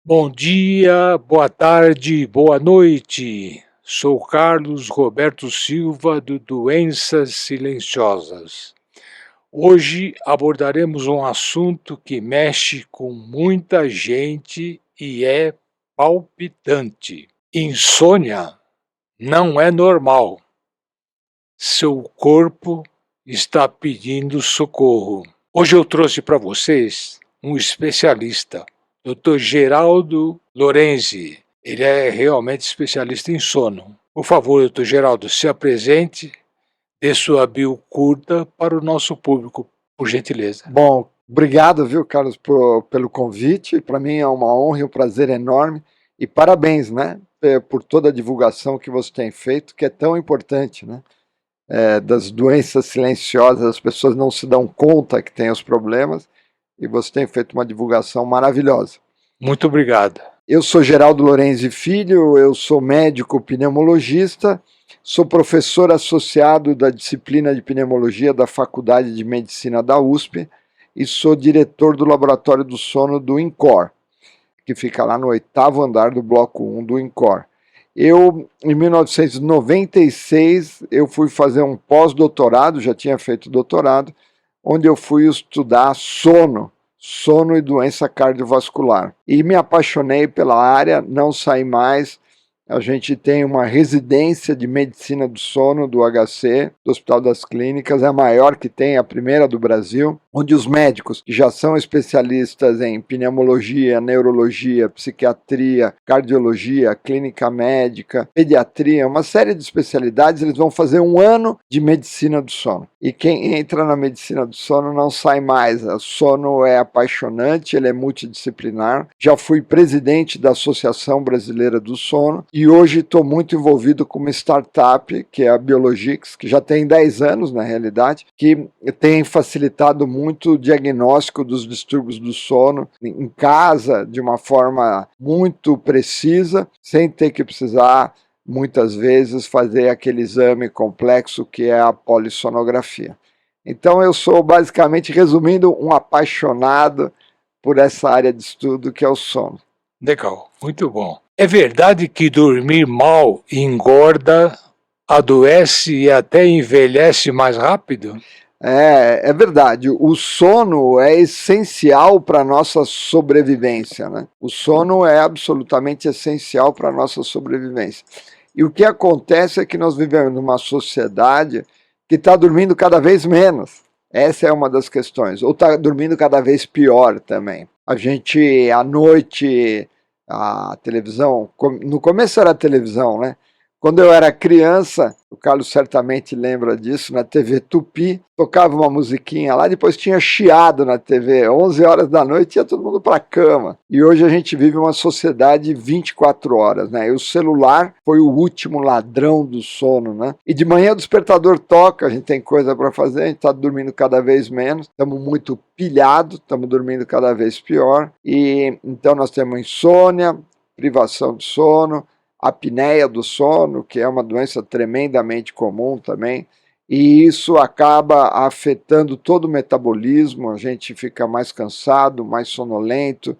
Bom dia, boa tarde, boa noite. Sou Carlos Roberto Silva do Doenças Silenciosas. Hoje abordaremos um assunto que mexe com muita gente e é palpitante. Insônia não é normal. Seu corpo está pedindo socorro. Hoje eu trouxe para vocês um especialista, Dr. Geraldo Lorenzi. Ele é realmente especialista em sono. Por favor, doutor Geraldo, se apresente, dê sua bio curta para o nosso público, por gentileza. Bom, obrigado, viu, Carlos, pelo convite. Para mim é uma honra e um prazer enorme. E parabéns, né, por toda a divulgação que você tem feito, que é tão importante, né? Das doenças silenciosas, as pessoas não se dão conta que tem os problemas, e você tem feito uma divulgação maravilhosa. Muito obrigado. Eu sou Geraldo Lorenzi Filho, eu sou médico pneumologista, sou professor associado da disciplina de pneumologia da Faculdade de Medicina da USP e sou diretor do Laboratório do Sono do INCOR, que fica lá no 8º andar do Bloco 1 do INCOR. Em 1996, eu fui fazer um pós-doutorado, já tinha feito doutorado, onde eu fui estudar sono e doença cardiovascular. E me apaixonei pela área, não saí mais. A gente tem uma residência de medicina do sono do HC, do Hospital das Clínicas, é a maior que tem, a primeira do Brasil, onde os médicos que já são especialistas em pneumologia, neurologia, psiquiatria, cardiologia, clínica médica, pediatria, uma série de especialidades, eles vão fazer um ano de medicina do sono. E quem entra na medicina do sono não sai mais. O sono é apaixonante, ele é multidisciplinar. Já fui presidente da Associação Brasileira do Sono e hoje estou muito envolvido com uma startup, que é a Biologix, que já tem 10 anos na realidade, que tem facilitado muito o diagnóstico dos distúrbios do sono em casa, de uma forma muito precisa, sem ter que precisar muitas vezes fazer aquele exame complexo que é a polissonografia. Então eu sou, basicamente, resumindo, um apaixonado por essa área de estudo que é o sono. Legal, muito bom. É verdade que dormir mal engorda, adoece e até envelhece mais rápido? É verdade, o sono é essencial para a nossa sobrevivência, né? O sono é absolutamente essencial para a nossa sobrevivência. E o que acontece é que nós vivemos numa sociedade que está dormindo cada vez menos. Essa é uma das questões. Ou está dormindo cada vez pior também. A gente, à noite, a televisão, no começo era a televisão, né? Quando eu era criança, o Carlos certamente lembra disso, na TV Tupi, tocava uma musiquinha lá, depois tinha chiado na TV, 11 horas da noite ia todo mundo para a cama. E hoje a gente vive uma sociedade 24 horas, né? E o celular foi o último ladrão do sono, né? E de manhã o despertador toca, a gente tem coisa para fazer, a gente está dormindo cada vez menos, estamos muito pilhados, estamos dormindo cada vez pior, e então nós temos insônia, privação de sono, apneia do sono, que é uma doença tremendamente comum também, e isso acaba afetando todo o metabolismo, a gente fica mais cansado, mais sonolento,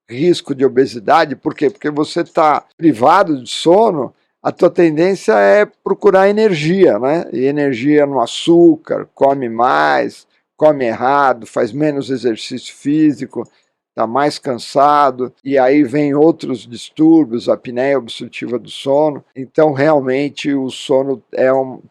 risco de obesidade, por quê? Porque você está privado de sono, a tua tendência é procurar energia, né? E energia no açúcar, come mais, come errado, faz menos exercício físico, está mais cansado, e aí vem outros distúrbios, a apneia obstrutiva do sono. Então, realmente, o sono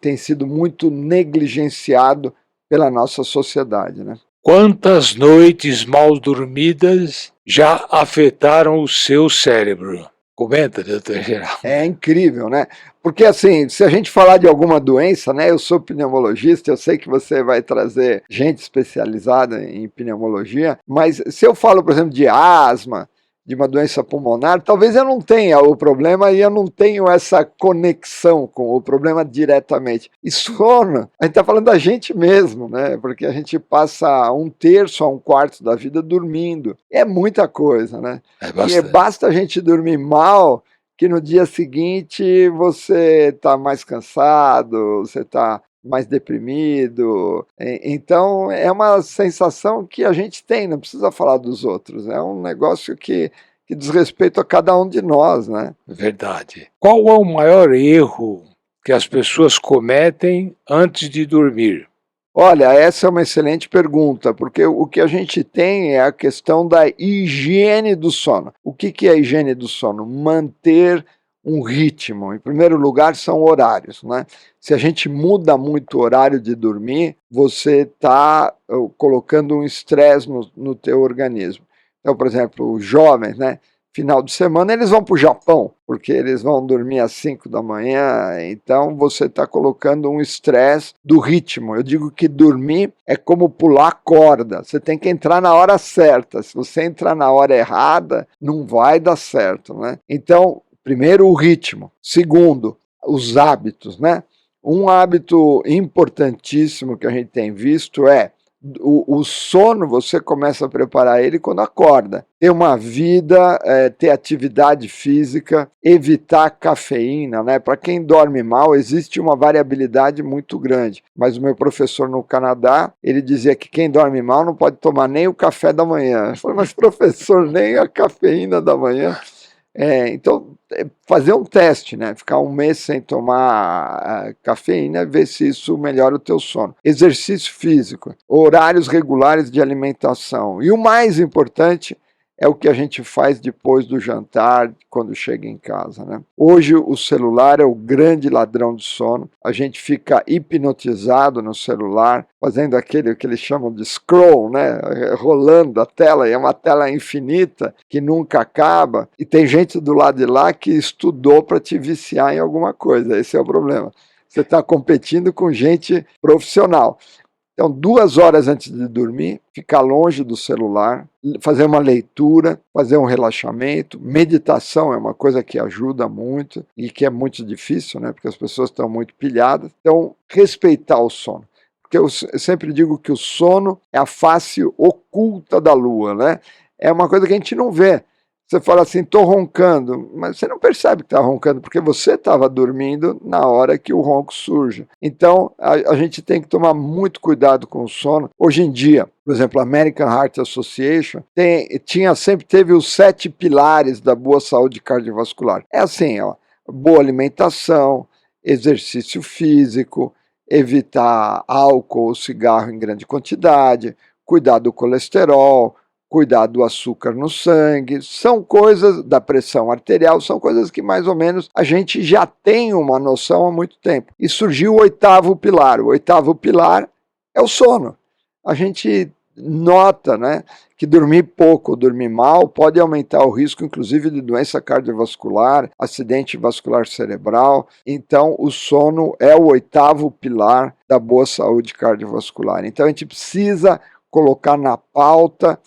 tem sido muito negligenciado pela nossa sociedade, né? Quantas noites mal dormidas já afetaram o seu cérebro? Comenta, doutor Geraldo. É incrível, né? Porque, assim, se a gente falar de alguma doença, né? Eu sou pneumologista, eu sei que você vai trazer gente especializada em pneumologia, mas se eu falo, por exemplo, de asma, de uma doença pulmonar, talvez eu não tenha o problema e eu não tenho essa conexão com o problema diretamente. E sono, a gente está falando da gente mesmo, né? Porque a gente passa 1/3 a 1/4 da vida dormindo. É muita coisa, né? E basta a gente dormir mal que no dia seguinte você está mais cansado, você está mais deprimido. Então é uma sensação que a gente tem, não precisa falar dos outros. É um negócio que que diz respeito a cada um de nós, né? Verdade. Qual é o maior erro que as pessoas cometem antes de dormir? Olha, essa é uma excelente pergunta, porque o que a gente tem é a questão da higiene do sono. O que é a higiene do sono? Manter um ritmo. Em primeiro lugar, são horários, né? Se a gente muda muito o horário de dormir, você está colocando um estresse no teu organismo. Então, por exemplo, os jovens, né? Final de semana eles vão para o Japão, porque eles vão dormir às 5 da manhã, então você está colocando um estresse do ritmo. Eu digo que dormir é como pular corda, você tem que entrar na hora certa, se você entrar na hora errada, não vai dar certo, né? Então, primeiro o ritmo, segundo, os hábitos, né? Um hábito importantíssimo que a gente tem visto é o sono, você começa a preparar ele quando acorda. Ter uma vida, ter atividade física, evitar cafeína, né? Para quem dorme mal, existe uma variabilidade muito grande. Mas o meu professor no Canadá, ele dizia que quem dorme mal não pode tomar nem o café da manhã. Eu falei, mas professor, nem a cafeína da manhã. Então, fazer um teste, né? Ficar um mês sem tomar cafeína, ver se isso melhora o teu sono. Exercício físico, horários regulares de alimentação. E o mais importante é o que a gente faz depois do jantar, quando chega em casa, né? Hoje o celular é o grande ladrão de sono. A gente fica hipnotizado no celular, fazendo aquele que eles chamam de scroll, né? Rolando a tela, e é uma tela infinita que nunca acaba. E tem gente do lado de lá que estudou para te viciar em alguma coisa. Esse é o problema. Você está competindo com gente profissional. Então, 2 horas antes de dormir, ficar longe do celular, fazer uma leitura, fazer um relaxamento. Meditação é uma coisa que ajuda muito e que é muito difícil, né? Porque as pessoas estão muito pilhadas. Então, respeitar o sono. Porque eu sempre digo que o sono é a face oculta da lua, né? É uma coisa que a gente não vê. Você fala assim, estou roncando, mas você não percebe que está roncando, porque você estava dormindo na hora que o ronco surge. Então, a gente tem que tomar muito cuidado com o sono. Hoje em dia, por exemplo, a American Heart Association sempre teve os 7 pilares da boa saúde cardiovascular. É assim, ó, boa alimentação, exercício físico, evitar álcool ou cigarro em grande quantidade, cuidar do colesterol, cuidar do açúcar no sangue, são coisas da pressão arterial, são coisas que mais ou menos a gente já tem uma noção há muito tempo. E surgiu o 8º pilar. O 8º pilar é o sono. A gente nota, né, que dormir pouco ou dormir mal pode aumentar o risco, inclusive, de doença cardiovascular, acidente vascular cerebral. Então, o sono é o 8º pilar da boa saúde cardiovascular. Então, a gente precisa colocar na pauta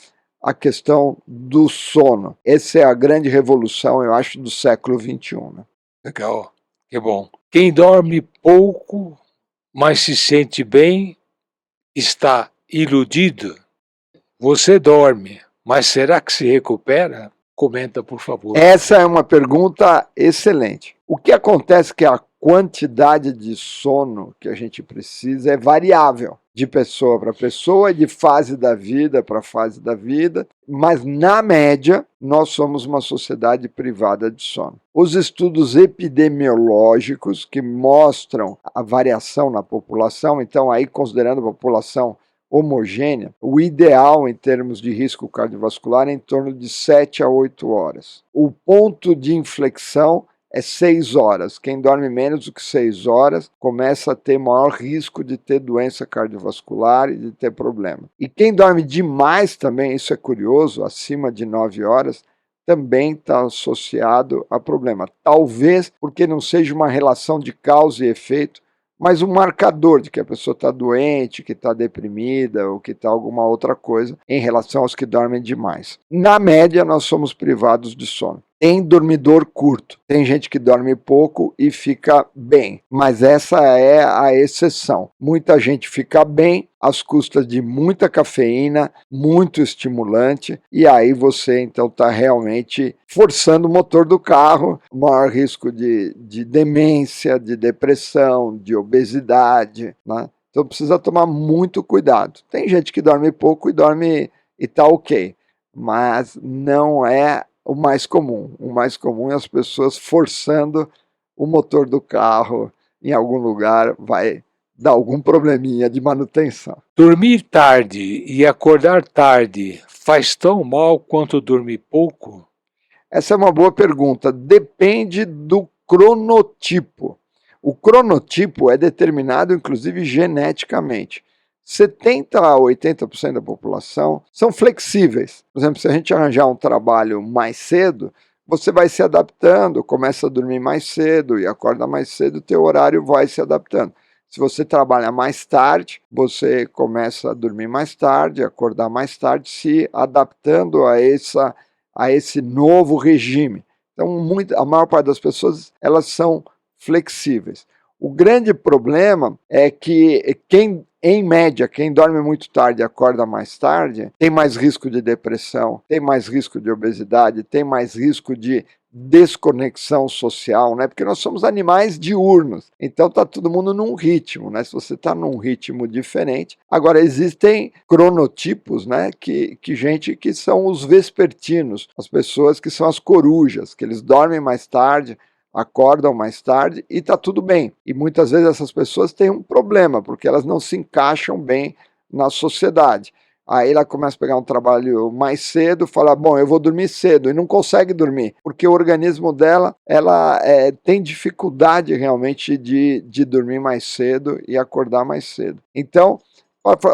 a questão do sono. Essa é a grande revolução, eu acho, do século XXI. Né? Legal, que bom. Quem dorme pouco, mas se sente bem, está iludido. Você dorme, mas será que se recupera? Comenta, por favor. Essa é uma pergunta excelente. O que acontece é que a quantidade de sono que a gente precisa é variável de pessoa para pessoa, de fase da vida para fase da vida, mas na média nós somos uma sociedade privada de sono. Os estudos epidemiológicos que mostram a variação na população, então aí considerando a população homogênea, o ideal em termos de risco cardiovascular é em torno de 7 a 8 horas. O ponto de inflexão é 6 horas. Quem dorme menos do que 6 horas começa a ter maior risco de ter doença cardiovascular e de ter problema. E quem dorme demais também, isso é curioso, acima de 9 horas, também está associado a problema. Talvez porque não seja uma relação de causa e efeito, mas um marcador de que a pessoa está doente, que está deprimida ou que está alguma outra coisa em relação aos que dormem demais. Na média, nós somos privados de sono. Tem dormidor curto, tem gente que dorme pouco e fica bem, mas essa é a exceção. Muita gente fica bem às custas de muita cafeína, muito estimulante, e aí você então está realmente forçando o motor do carro, maior risco de demência, de depressão, de obesidade, né? Então precisa tomar muito cuidado. Tem gente que dorme pouco e dorme e está ok, mas não é O mais comum é as pessoas forçando o motor do carro em algum lugar, vai dar algum probleminha de manutenção. Dormir tarde e acordar tarde faz tão mal quanto dormir pouco? Essa é uma boa pergunta. Depende do cronotipo. O cronotipo é determinado, inclusive, geneticamente. 70% a 80% da população são flexíveis. Por exemplo, se a gente arranjar um trabalho mais cedo, você vai se adaptando, começa a dormir mais cedo e acorda mais cedo, o teu horário vai se adaptando. Se você trabalha mais tarde, você começa a dormir mais tarde, acordar mais tarde, se adaptando a esse novo regime. Então, a maior parte das pessoas, elas são flexíveis. O grande problema é que em média, quem dorme muito tarde e acorda mais tarde, tem mais risco de depressão, tem mais risco de obesidade, tem mais risco de desconexão social, né? Porque nós somos animais diurnos, então está todo mundo num ritmo, né? Se você está num ritmo diferente. Agora, existem cronotipos, né? Que gente que são os vespertinos, as pessoas que são as corujas, que eles dormem mais tarde, acordam mais tarde e está tudo bem. E muitas vezes essas pessoas têm um problema, porque elas não se encaixam bem na sociedade. Aí ela começa a pegar um trabalho mais cedo, fala, bom, eu vou dormir cedo, e não consegue dormir, porque o organismo dela, ela tem dificuldade realmente de dormir mais cedo e acordar mais cedo. Então,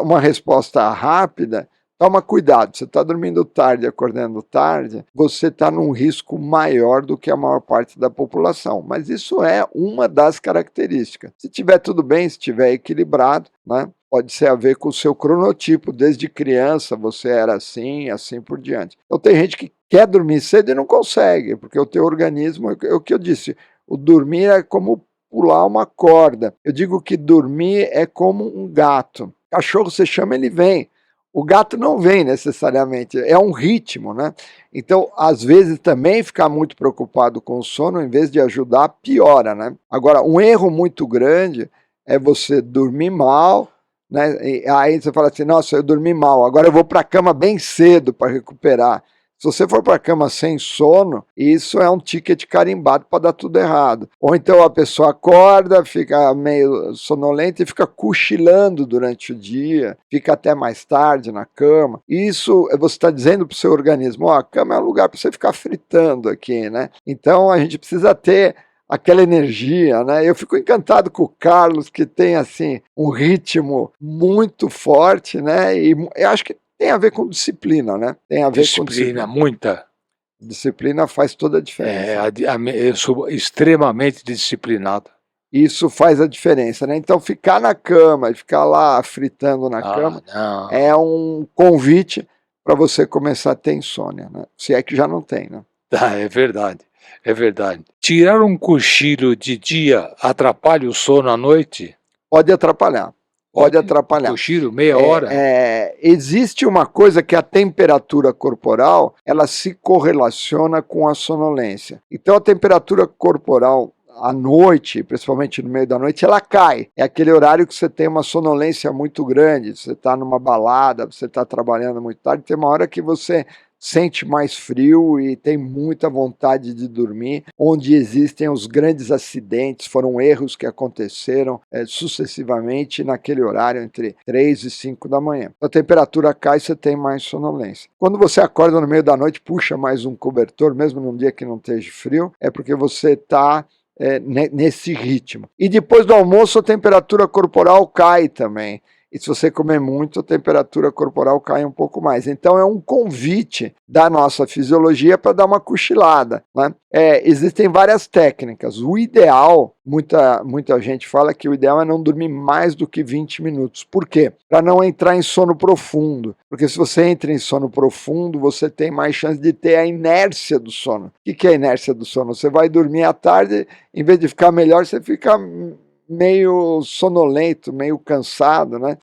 uma resposta rápida, toma cuidado, você está dormindo tarde, acordando tarde, você está num risco maior do que a maior parte da população. Mas isso é uma das características. Se tiver tudo bem, se estiver equilibrado, né, pode ser a ver com o seu cronotipo. Desde criança você era assim, assim por diante. Então tem gente que quer dormir cedo e não consegue, porque o teu organismo, é o que eu disse, o dormir é como pular uma corda. Eu digo que dormir é como um gato. Cachorro você chama, ele vem. O gato não vem necessariamente, é um ritmo, né? Então, às vezes também ficar muito preocupado com o sono, em vez de ajudar, piora, né? Agora, um erro muito grande é você dormir mal, né? E aí você fala assim, nossa, eu dormi mal, agora eu vou para a cama bem cedo para recuperar. Se você for para a cama sem sono, isso é um ticket carimbado para dar tudo errado. Ou então a pessoa acorda, fica meio sonolenta e fica cochilando durante o dia, fica até mais tarde na cama. Isso você está dizendo para o seu organismo, a cama é um lugar para você ficar fritando aqui, né? Então a gente precisa ter aquela energia, né? Eu fico encantado com o Carlos, que tem assim um ritmo muito forte, né? E eu acho que tem a ver com disciplina, né? Tem a ver com Disciplina, muita. disciplina faz toda a diferença. Eu sou extremamente disciplinado. Isso faz a diferença, né? Então ficar na cama e ficar lá fritando na cama Não. é um convite para você começar a ter insônia, né? Se é que já não tem, né? É verdade, é verdade. Tirar um cochilo de dia atrapalha o sono à noite? Pode atrapalhar. Pode atrapalhar. Cochilo, meia hora? Existe uma coisa que a temperatura corporal, ela se correlaciona com a sonolência. Então a temperatura corporal à noite, principalmente no meio da noite, ela cai. É aquele horário que você tem uma sonolência muito grande, você está numa balada, você está trabalhando muito tarde, tem uma hora que você sente mais frio e tem muita vontade de dormir, onde existem os grandes acidentes, foram erros que aconteceram sucessivamente naquele horário entre 3 e 5 da manhã. A temperatura cai e você tem mais sonolência. Quando você acorda no meio da noite, puxa mais um cobertor, mesmo num dia que não esteja frio, é porque você está nesse ritmo. E depois do almoço a temperatura corporal cai também. E se você comer muito, a temperatura corporal cai um pouco mais. Então é um convite da nossa fisiologia para dar uma cochilada, né? Existem várias técnicas. O ideal, muita gente fala que o ideal é não dormir mais do que 20 minutos. Por quê? Para não entrar em sono profundo. Porque se você entra em sono profundo, você tem mais chance de ter a inércia do sono. O que é a inércia do sono? Você vai dormir à tarde, em vez de ficar melhor, você fica meio sonolento, meio cansado, né?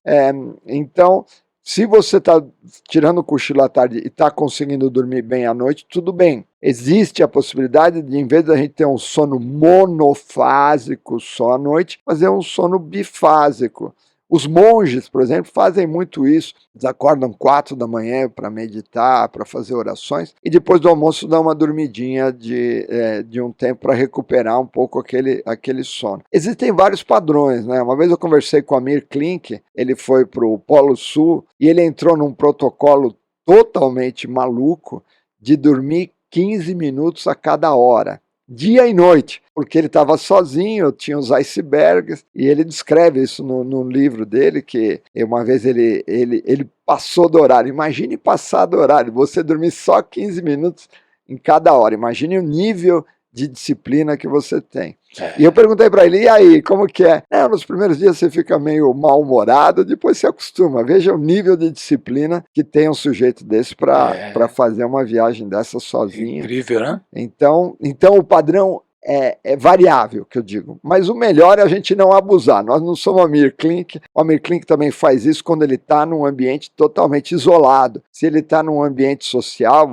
Então, se você está tirando o cochilo à tarde e está conseguindo dormir bem à noite, tudo bem. Existe a possibilidade de, em vez da gente ter um sono monofásico só à noite, fazer um sono bifásico, Os monges, por exemplo, fazem muito isso. Eles acordam 4 da manhã para meditar, para fazer orações, e depois do almoço dão uma dormidinha de um tempo para recuperar um pouco aquele sono. Existem vários padrões, né? Uma vez eu conversei com o Amir Klink, ele foi para o Polo Sul e ele entrou num protocolo totalmente maluco de dormir 15 minutos a cada hora, dia e noite, porque ele estava sozinho, tinha os icebergs, e ele descreve isso no livro dele, que uma vez ele passou do horário. Imagine passar do horário, você dormir só 15 minutos em cada hora, imagine o nível de disciplina que você tem. E eu perguntei para ele, e aí, como que é? Nos primeiros dias você fica meio mal-humorado, depois você acostuma. Veja o nível de disciplina que tem um sujeito desse para fazer uma viagem dessa sozinho. Incrível, né? Então o padrão é variável, que eu digo. Mas o melhor é a gente não abusar. Nós não somos o Amir Klink. O Amir Klink também faz isso quando ele está num ambiente totalmente isolado. Se ele está num ambiente social,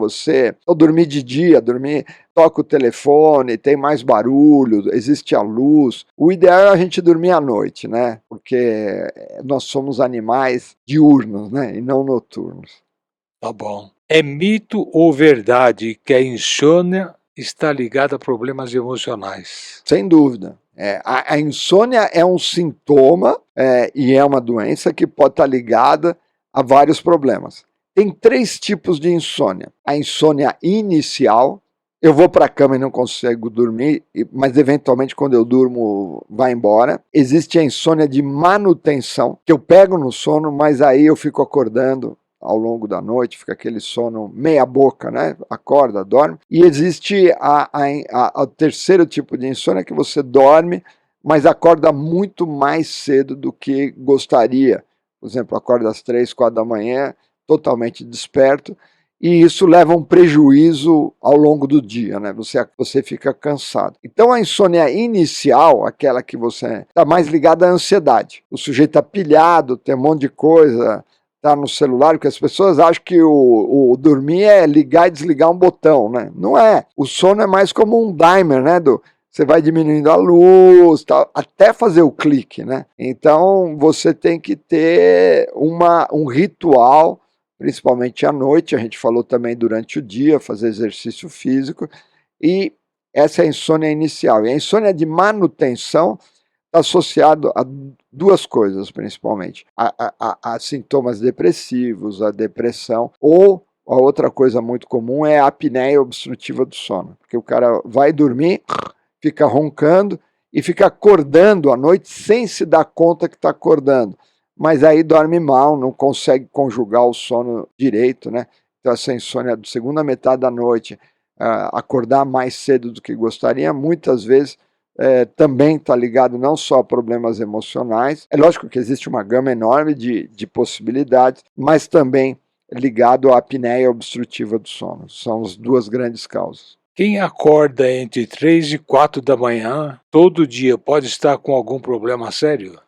ou dormir de dia, toca o telefone, tem mais barulho, existe a luz. O ideal é a gente dormir à noite, né? Porque nós somos animais diurnos, né? E não noturnos. Tá bom. É mito ou verdade que a insônia está ligada a problemas emocionais? Sem dúvida. A insônia é um sintoma e é uma doença que pode estar ligada a vários problemas. Tem 3 tipos de insônia. A insônia inicial, eu vou para a cama e não consigo dormir, mas eventualmente quando eu durmo vai embora. Existe a insônia de manutenção, que eu pego no sono, mas aí eu fico acordando ao longo da noite, fica aquele sono meia boca, né? Acorda, dorme. E existe o terceiro tipo de insônia, que você dorme, mas acorda muito mais cedo do que gostaria. Por exemplo, acorda às 3, 4 da manhã, totalmente desperto, e isso leva a um prejuízo ao longo do dia, né? Você fica cansado. Então a insônia inicial, aquela que você está mais ligada à ansiedade. O sujeito está pilhado, tem um monte de coisa, tá no celular, porque as pessoas acham que o dormir é ligar e desligar um botão, né? Não é. O sono é mais como um dimer, né? Você vai diminuindo a luz, tal, até fazer o clique, né? Então você tem que ter um ritual, principalmente à noite. A gente falou também durante o dia, fazer exercício físico. E essa é a insônia inicial. E a insônia de manutenção associado a 2 coisas, principalmente, a sintomas depressivos, a depressão, ou a outra coisa muito comum é a apneia obstrutiva do sono, porque o cara vai dormir, fica roncando e fica acordando à noite sem se dar conta que está acordando, mas aí dorme mal, não consegue conjugar o sono direito, né? Então essa insônia da segunda metade da noite, acordar mais cedo do que gostaria, muitas vezes também está ligado não só a problemas emocionais, é lógico que existe uma gama enorme de possibilidades, mas também ligado à apneia obstrutiva do sono. São as 2 grandes causas. Quem acorda entre 3 e 4 da manhã todo dia pode estar com algum problema sério?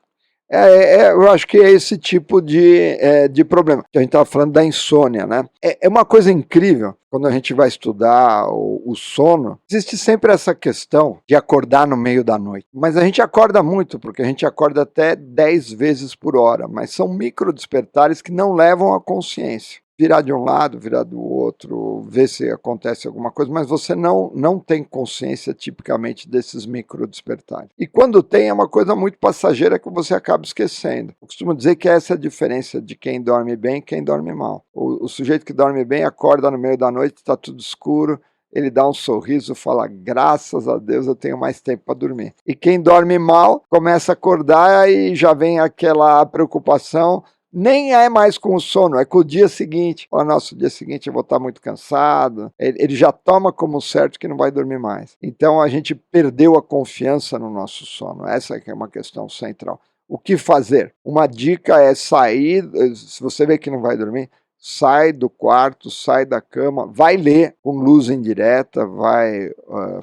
Eu acho que é esse tipo de problema. A gente estava falando da insônia, né? É uma coisa incrível, quando a gente vai estudar o sono, existe sempre essa questão de acordar no meio da noite. Mas a gente acorda muito, porque a gente acorda até 10 vezes por hora, mas são micro despertares que não levam à consciência. Virar de um lado, virar do outro, ver se acontece alguma coisa, mas você não tem consciência tipicamente desses micro despertares. E quando tem, é uma coisa muito passageira que você acaba esquecendo. Eu costumo dizer que essa é a diferença de quem dorme bem e quem dorme mal. O sujeito que dorme bem acorda no meio da noite, está tudo escuro, ele dá um sorriso, fala, graças a Deus eu tenho mais tempo para dormir. E quem dorme mal, começa a acordar e já vem aquela preocupação, nem é mais com o sono, é com o dia seguinte. Fala, nossa, o dia seguinte eu vou estar muito cansado. Ele já toma como certo que não vai dormir mais. Então a gente perdeu a confiança no nosso sono. Essa é uma questão central. O que fazer? Uma dica é sair, se você vê que não vai dormir, sai do quarto, sai da cama, vai ler com luz indireta, vai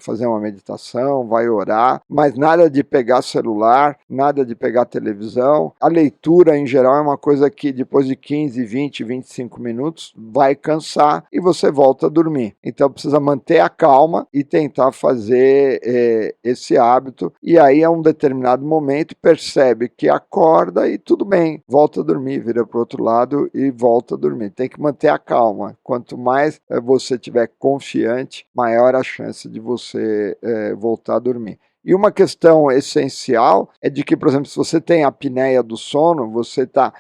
fazer uma meditação, vai orar, mas nada de pegar celular, nada de pegar televisão. A leitura, em geral, é uma coisa que depois de 15, 20, 25 minutos vai cansar e você volta a dormir. Então precisa manter a calma e tentar fazer esse hábito, e aí a um determinado momento percebe que acorda e tudo bem, volta a dormir, vira para o outro lado e volta a dormir. Tem que manter a calma. Quanto mais você estiver confiante, maior a chance de você voltar a dormir. E uma questão essencial é de que, por exemplo, se você tem apneia do sono, você está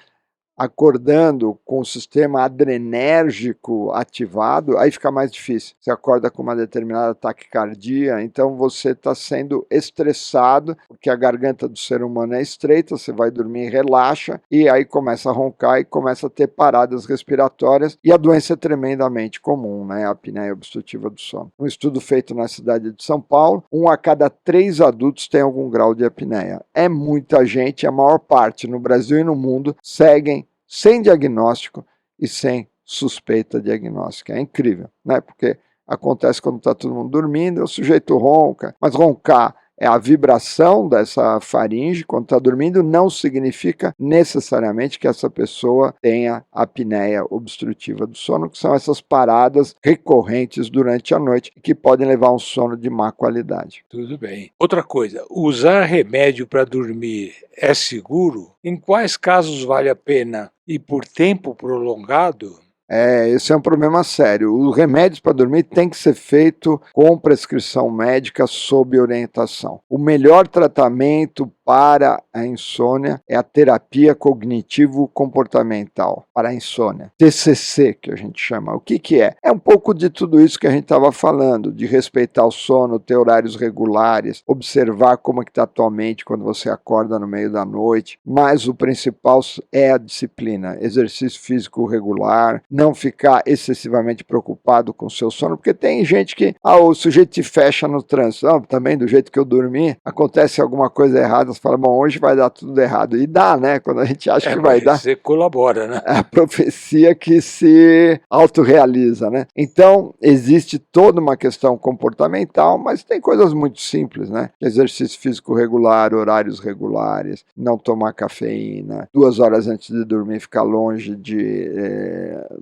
acordando com o sistema adrenérgico ativado, aí fica mais difícil. Você acorda com uma determinada taquicardia, então você está sendo estressado, porque a garganta do ser humano é estreita, você vai dormir, relaxa, e aí começa a roncar e começa a ter paradas respiratórias, e a doença é tremendamente comum, né? A apneia obstrutiva do sono. Um estudo feito na cidade de São Paulo, 1 a cada 3 adultos tem algum grau de apneia. É muita gente, a maior parte no Brasil e no mundo seguem sem diagnóstico e sem suspeita diagnóstica. É incrível, né? Porque acontece quando está todo mundo dormindo, o sujeito ronca, mas roncar é a vibração dessa faringe quando está dormindo, não significa necessariamente que essa pessoa tenha apneia obstrutiva do sono, que são essas paradas recorrentes durante a noite que podem levar a um sono de má qualidade. Tudo bem. Outra coisa, usar remédio para dormir é seguro? Em quais casos vale a pena e por tempo prolongado? Esse é um problema sério. Os remédios para dormir têm que ser feito com prescrição médica sob orientação. O melhor tratamento para a insônia é a terapia cognitivo-comportamental para a insônia, TCC, que a gente chama. O que é? É um pouco de tudo isso que a gente estava falando, de respeitar o sono, ter horários regulares, observar como é que está a tua mente quando você acorda no meio da noite, mas o principal é a disciplina, exercício físico regular, não ficar excessivamente preocupado com o seu sono, porque tem gente que, o sujeito te fecha no trânsito, também do jeito que eu dormi, acontece alguma coisa errada, você fala, bom, hoje vai dar tudo errado, e dá, né, quando a gente acha que vai dar. Você colabora, né? É a profecia que se autorrealiza, né? Então, existe toda uma questão comportamental, mas tem coisas muito simples, né? Exercício físico regular, horários regulares, não tomar cafeína, 2 horas antes de dormir ficar longe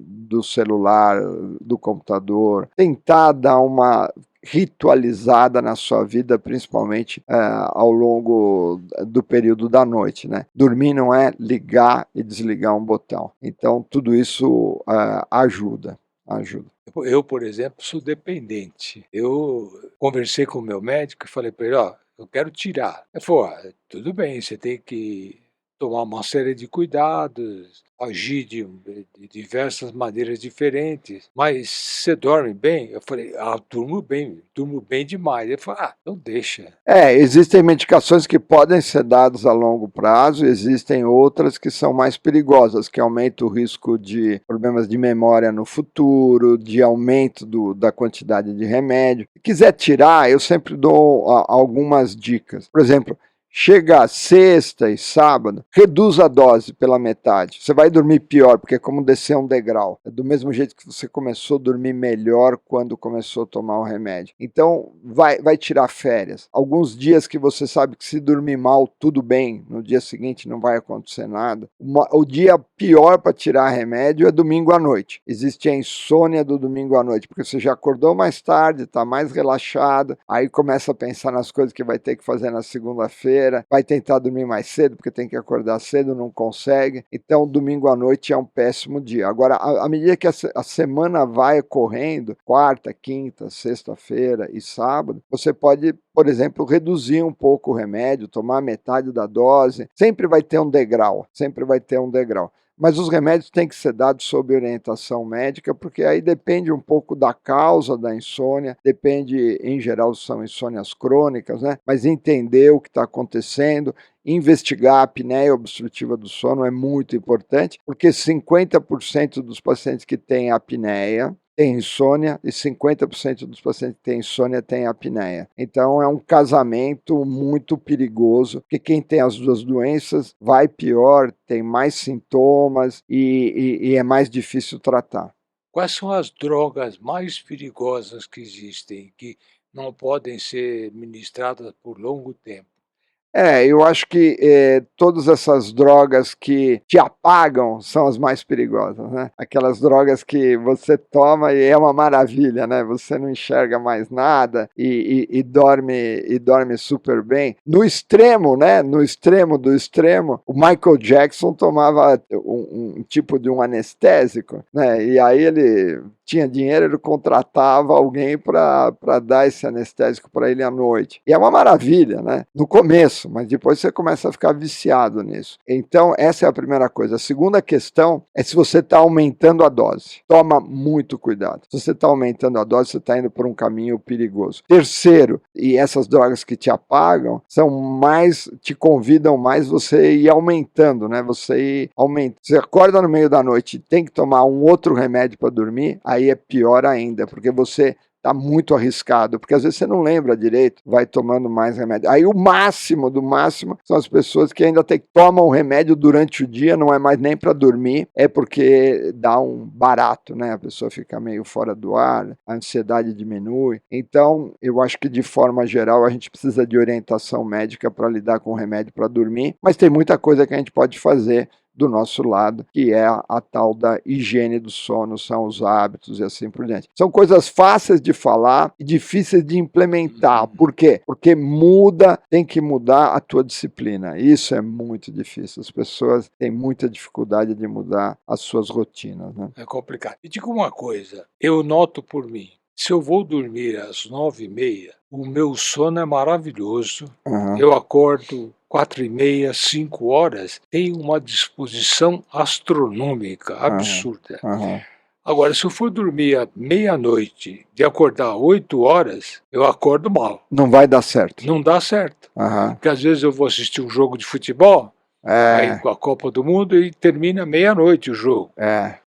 do celular, do computador, tentar dar uma ritualizada na sua vida, principalmente ao longo do período da noite, né? Dormir não é ligar e desligar um botão. Então, tudo isso ajuda. Eu, por exemplo, sou dependente. Eu conversei com o meu médico e falei para ele, eu quero tirar. Ele falou, tudo bem, você tem que tomar uma série de cuidados, agir de diversas maneiras diferentes, mas você dorme bem? Eu falei, durmo bem demais. Ele falou, então deixa. Existem medicações que podem ser dadas a longo prazo, existem outras que são mais perigosas, que aumentam o risco de problemas de memória no futuro, de aumento da quantidade de remédio. Se quiser tirar, eu sempre dou algumas dicas. Por exemplo, chega sexta e sábado, reduz a dose pela metade. Você vai dormir pior, porque é como descer um degrau. É do mesmo jeito que você começou a dormir melhor quando começou a tomar o remédio. Então, vai tirar férias. Alguns dias que você sabe que se dormir mal, tudo bem, no dia seguinte não vai acontecer nada. O dia pior para tirar remédio é domingo à noite. Existe a insônia do domingo à noite, porque você já acordou mais tarde, está mais relaxado, aí começa a pensar nas coisas que vai ter que fazer na segunda-feira, vai tentar dormir mais cedo, porque tem que acordar cedo, não consegue. Então, domingo à noite é um péssimo dia. Agora, à medida que a semana vai correndo, quarta, quinta, sexta-feira e sábado, você pode, por exemplo, reduzir um pouco o remédio, tomar metade da dose. Sempre vai ter um degrau, Mas os remédios têm que ser dados sob orientação médica, porque aí depende um pouco da causa da insônia, depende, em geral, são insônias crônicas, né? Mas entender o que está acontecendo, investigar a apneia obstrutiva do sono é muito importante, porque 50% dos pacientes que têm apneia têm insônia e 50% dos pacientes que têm insônia têm apneia. Então é um casamento muito perigoso, porque quem tem as duas doenças vai pior, tem mais sintomas e é mais difícil tratar. Quais são as drogas mais perigosas que existem, que não podem ser ministradas por longo tempo? Eu acho que todas essas drogas que te apagam são as mais perigosas, né? Aquelas drogas que você toma e é uma maravilha, né? Você não enxerga mais nada e dorme super bem. No extremo, né? No extremo do extremo, o Michael Jackson tomava um tipo de um anestésico, né? E aí ele tinha dinheiro, ele contratava alguém para dar esse anestésico para ele à noite. E é uma maravilha, né? No começo, mas depois você começa a ficar viciado nisso. Então, essa é a primeira coisa. A segunda questão é se você está aumentando a dose. Toma muito cuidado. Se você está aumentando a dose, você está indo por um caminho perigoso. Terceiro, e essas drogas que te apagam, te convidam mais você ir aumentando, né? Você acorda no meio da noite e tem que tomar um outro remédio para dormir, aí é pior ainda, porque você está muito arriscado, porque às vezes você não lembra direito, vai tomando mais remédio. Aí o máximo do máximo são as pessoas que ainda tomam remédio durante o dia, não é mais nem para dormir, é porque dá um barato, né? A pessoa fica meio fora do ar, a ansiedade diminui. Então, eu acho que de forma geral a gente precisa de orientação médica para lidar com remédio para dormir, mas tem muita coisa que a gente pode fazer do nosso lado, que é a tal da higiene do sono, são os hábitos e assim por diante. São coisas fáceis de falar e difíceis de implementar. Por quê? Porque tem que mudar a tua disciplina. Isso é muito difícil. As pessoas têm muita dificuldade de mudar as suas rotinas, né? É complicado. E diga uma coisa, eu noto por mim, se eu vou dormir às 9h30, o meu sono é maravilhoso, eu acordo 4h30, 5 horas, tenho uma disposição astronômica, absurda. Agora, se eu for dormir à meia-noite e acordar 8 horas, eu acordo mal. Não vai dar certo. Não dá certo. Porque às vezes eu vou assistir um jogo de futebol, aí com a Copa do Mundo, e termina meia-noite o jogo.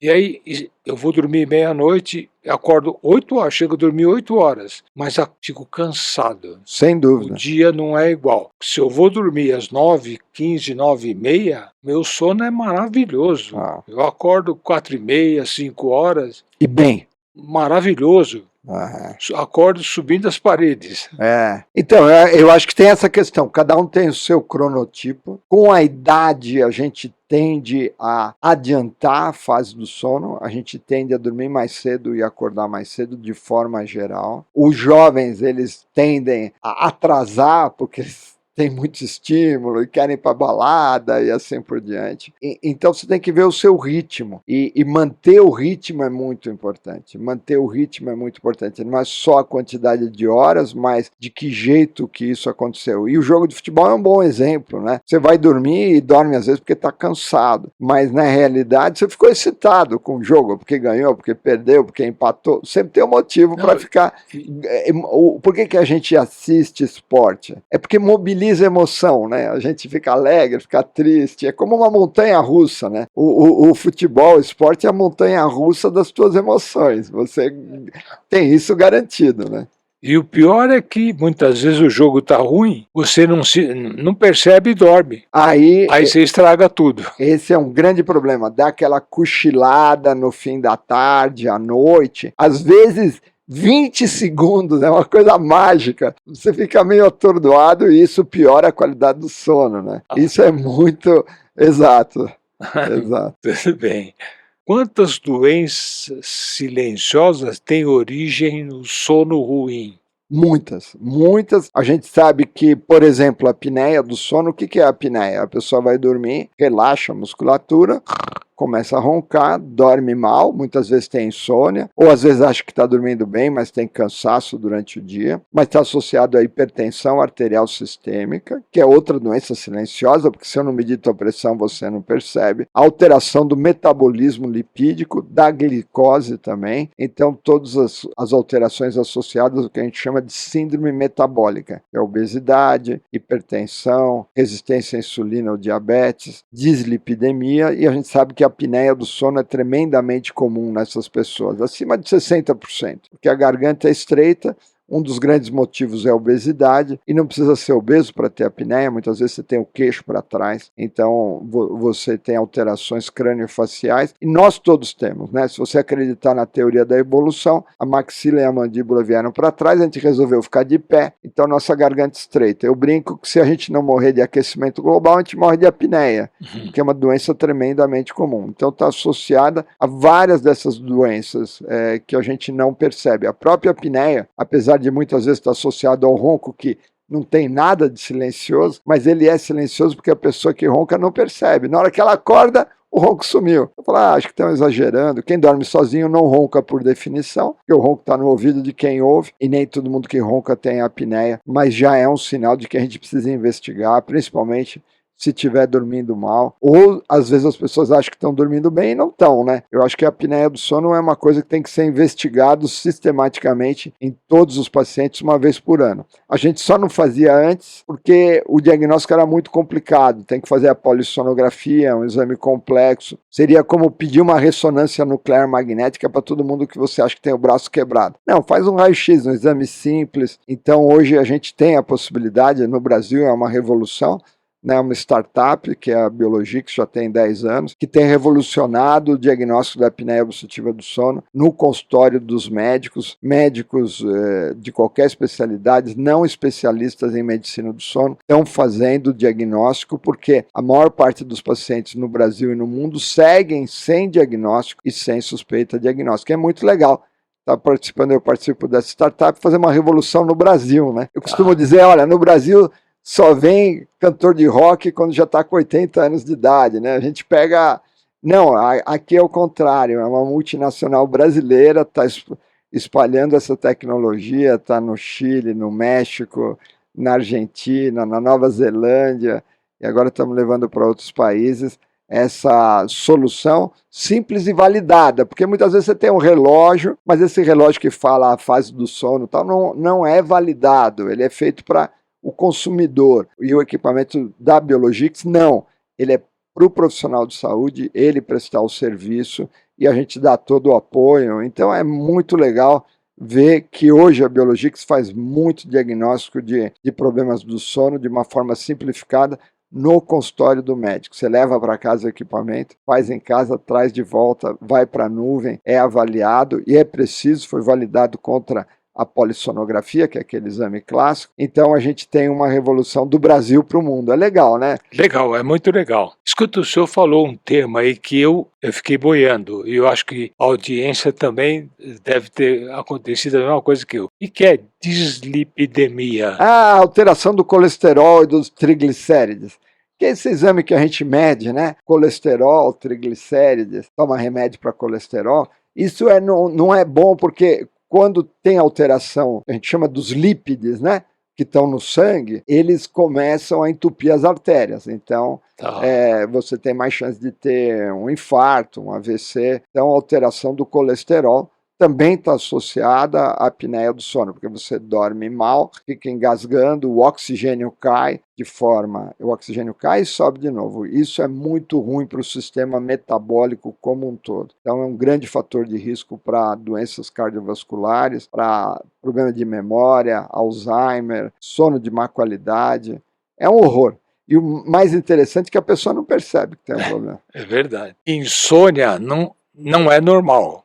E aí eu vou dormir meia-noite, acordo 8 horas, chego a dormir 8 horas, mas fico cansado. Sem dúvida. O dia não é igual. Se eu vou dormir às 9h15, 9h30, meu sono é maravilhoso. Eu acordo 4h30, 5 horas. E bem. Maravilhoso. Acordo subindo as paredes. Então, eu acho que tem essa questão, cada um tem o seu cronotipo. Com a idade a gente tende a adiantar a fase do sono, a gente tende a dormir mais cedo e acordar mais cedo de forma geral. Os jovens, eles tendem a atrasar porque eles têm muito estímulo e querem ir para balada e assim por diante. Então você tem que ver o seu ritmo e manter o ritmo é muito importante. Manter o ritmo é muito importante. Não é só a quantidade de horas, mas de que jeito que isso aconteceu. E o jogo de futebol é um bom exemplo, né? Você vai dormir e dorme às vezes porque está cansado, mas na realidade você ficou excitado com o jogo, porque ganhou, porque perdeu, porque empatou. Sempre tem um motivo para ficar. Por que a gente assiste esporte? É porque mobiliza emoção, né? A gente fica alegre, fica triste, é como uma montanha-russa, né? O futebol, o esporte é a montanha-russa das tuas emoções, você tem isso garantido, né? E o pior é que muitas vezes o jogo tá ruim, você não percebe e dorme. Aí você estraga tudo. Esse é um grande problema, dá aquela cochilada no fim da tarde, à noite, às vezes 20 segundos, é uma coisa mágica. Você fica meio atordoado e isso piora a qualidade do sono, né? Isso é muito exato. Tudo bem. Quantas doenças silenciosas têm origem no sono ruim? Muitas. A gente sabe que, por exemplo, a apneia do sono, o que é a apneia? A pessoa vai dormir, relaxa a musculatura, começa a roncar, dorme mal, muitas vezes tem insônia, ou às vezes acha que está dormindo bem, mas tem cansaço durante o dia, mas está associado à hipertensão arterial sistêmica, que é outra doença silenciosa, porque se eu não medir tua pressão, você não percebe, a alteração do metabolismo lipídico, da glicose também, então todas as alterações associadas ao que a gente chama de síndrome metabólica, que é obesidade, hipertensão, resistência à insulina ou diabetes, dislipidemia, e a gente sabe que que a apneia do sono é tremendamente comum nessas pessoas, acima de 60%, porque a garganta é estreita. Um dos grandes motivos é a obesidade, e não precisa ser obeso para ter apneia, muitas vezes você tem o queixo para trás, então você tem alterações crâniofaciais, e nós todos temos, né? Se você acreditar na teoria da evolução, a maxila e a mandíbula vieram para trás, a gente resolveu ficar de pé, então nossa garganta estreita. Eu brinco que se a gente não morrer de aquecimento global, a gente morre de apneia, que é uma doença tremendamente comum. Então está associada a várias dessas doenças que a gente não percebe. A própria apneia, apesar de muitas vezes estar associado ao ronco, que não tem nada de silencioso, mas ele é silencioso porque a pessoa que ronca não percebe. Na hora que ela acorda, o ronco sumiu. Eu falo, acho que estão exagerando. Quem dorme sozinho não ronca por definição, porque o ronco está no ouvido de quem ouve, e nem todo mundo que ronca tem apneia, mas já é um sinal de que a gente precisa investigar, principalmente se estiver dormindo mal, ou às vezes as pessoas acham que estão dormindo bem e não estão, né? Eu acho que a apneia do sono é uma coisa que tem que ser investigado sistematicamente em todos os pacientes uma vez por ano. A gente só não fazia antes porque o diagnóstico era muito complicado, tem que fazer a polissonografia, um exame complexo. Seria como pedir uma ressonância nuclear magnética para todo mundo que você acha que tem o braço quebrado. Não, faz um raio-x, um exame simples. Então hoje a gente tem a possibilidade, no Brasil é uma revolução, né, uma startup, que é a Biologix, que já tem 10 anos, que tem revolucionado o diagnóstico da apneia obstrutiva do sono no consultório dos médicos, de qualquer especialidade, não especialistas em medicina do sono, estão fazendo o diagnóstico, porque a maior parte dos pacientes no Brasil e no mundo seguem sem diagnóstico e sem suspeita diagnóstica. É muito legal. Eu participo dessa startup, fazer uma revolução no Brasil, né? Eu costumo dizer, olha, no Brasil só vem cantor de rock quando já está com 80 anos de idade, né? A gente pega... Não, aqui é o contrário, é uma multinacional brasileira, está espalhando essa tecnologia, está no Chile, no México, na Argentina, na Nova Zelândia, e agora estamos levando para outros países essa solução simples e validada, porque muitas vezes você tem um relógio, mas esse relógio que fala a fase do sono tal, não é validado, ele é feito para o consumidor, e o equipamento da Biologix, não. Ele é para o profissional de saúde, ele prestar o serviço, e a gente dá todo o apoio. Então é muito legal ver que hoje a Biologix faz muito diagnóstico de problemas do sono de uma forma simplificada no consultório do médico. Você leva para casa o equipamento, faz em casa, traz de volta, vai para a nuvem, é avaliado, e é preciso, foi validado contra a polissonografia, que é aquele exame clássico. Então a gente tem uma revolução do Brasil para o mundo. É legal, né? Legal, é muito legal. Escuta, o senhor falou um termo aí que eu fiquei boiando, e eu acho que a audiência também deve ter acontecido a mesma coisa que eu. E que é dislipidemia? A alteração do colesterol e dos triglicérides. Que é esse exame que a gente mede, né? Colesterol, triglicérides, toma remédio para colesterol. Isso não é bom porque quando tem alteração, a gente chama dos lípides, né, que estão no sangue, eles começam a entupir as artérias. Então, você tem mais chance de ter um infarto, um AVC. Então, a alteração do colesterol também está associada à apneia do sono, porque você dorme mal, fica engasgando, o oxigênio cai o oxigênio cai e sobe de novo. Isso é muito ruim para o sistema metabólico como um todo. Então é um grande fator de risco para doenças cardiovasculares, para problema de memória, Alzheimer, sono de má qualidade. É um horror. E o mais interessante é que a pessoa não percebe que tem um problema. É verdade. Insônia não é normal.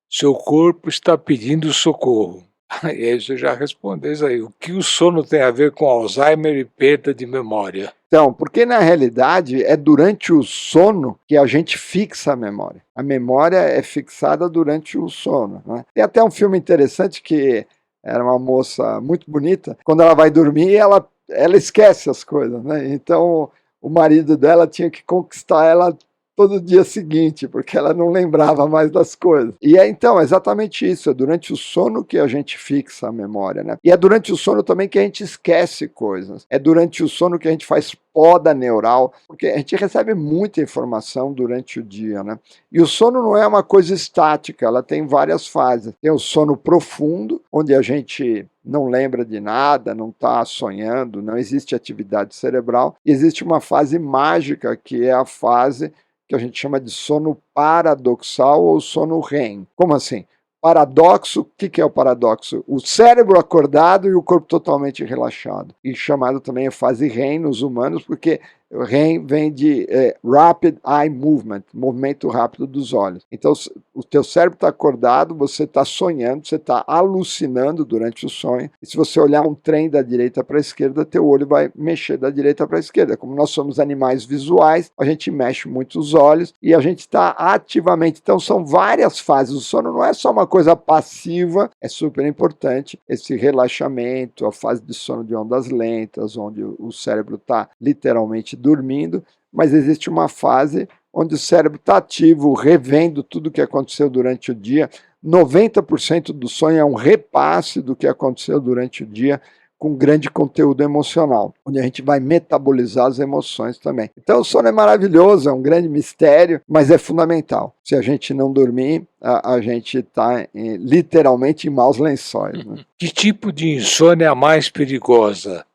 Seu corpo está pedindo socorro. E aí você já respondeu isso aí. O que o sono tem a ver com Alzheimer e perda de memória? Então, porque na realidade é durante o sono que a gente fixa a memória. A memória é fixada durante o sono, né? Tem até um filme interessante que era uma moça muito bonita. Quando ela vai dormir, ela esquece as coisas, né? Então o marido dela tinha que conquistar ela todo dia seguinte, porque ela não lembrava mais das coisas. E é então exatamente isso, é durante o sono que a gente fixa a memória, né? E é durante o sono também que a gente esquece coisas. É durante o sono que a gente faz poda neural, porque a gente recebe muita informação durante o dia, né? E o sono não é uma coisa estática, ela tem várias fases. Tem o sono profundo, onde a gente não lembra de nada, não está sonhando, não existe atividade cerebral. E existe uma fase mágica, que é a fase que a gente chama de sono paradoxal ou sono REM. Como assim? Paradoxo, o que é o paradoxo? O cérebro acordado e o corpo totalmente relaxado. E chamado também a fase REM nos humanos, porque REM vem de Rapid Eye Movement, movimento rápido dos olhos. Então, o teu cérebro está acordado, você está sonhando, você está alucinando durante o sonho. E se você olhar um trem da direita para a esquerda, teu olho vai mexer da direita para a esquerda. Como nós somos animais visuais, a gente mexe muito os olhos e a gente está ativamente. Então, são várias fases. O sono não é só uma coisa passiva, é super importante esse relaxamento, a fase de sono de ondas lentas, onde o cérebro está literalmente dormindo, mas existe uma fase onde o cérebro está ativo, revendo tudo o que aconteceu durante o dia. 90% do sonho é um repasse do que aconteceu durante o dia, com grande conteúdo emocional, onde a gente vai metabolizar as emoções também. Então o sono é maravilhoso, é um grande mistério, mas é fundamental. Se a gente não dormir, a gente está literalmente em maus lençóis. Né? Que tipo de insônia é a mais perigosa?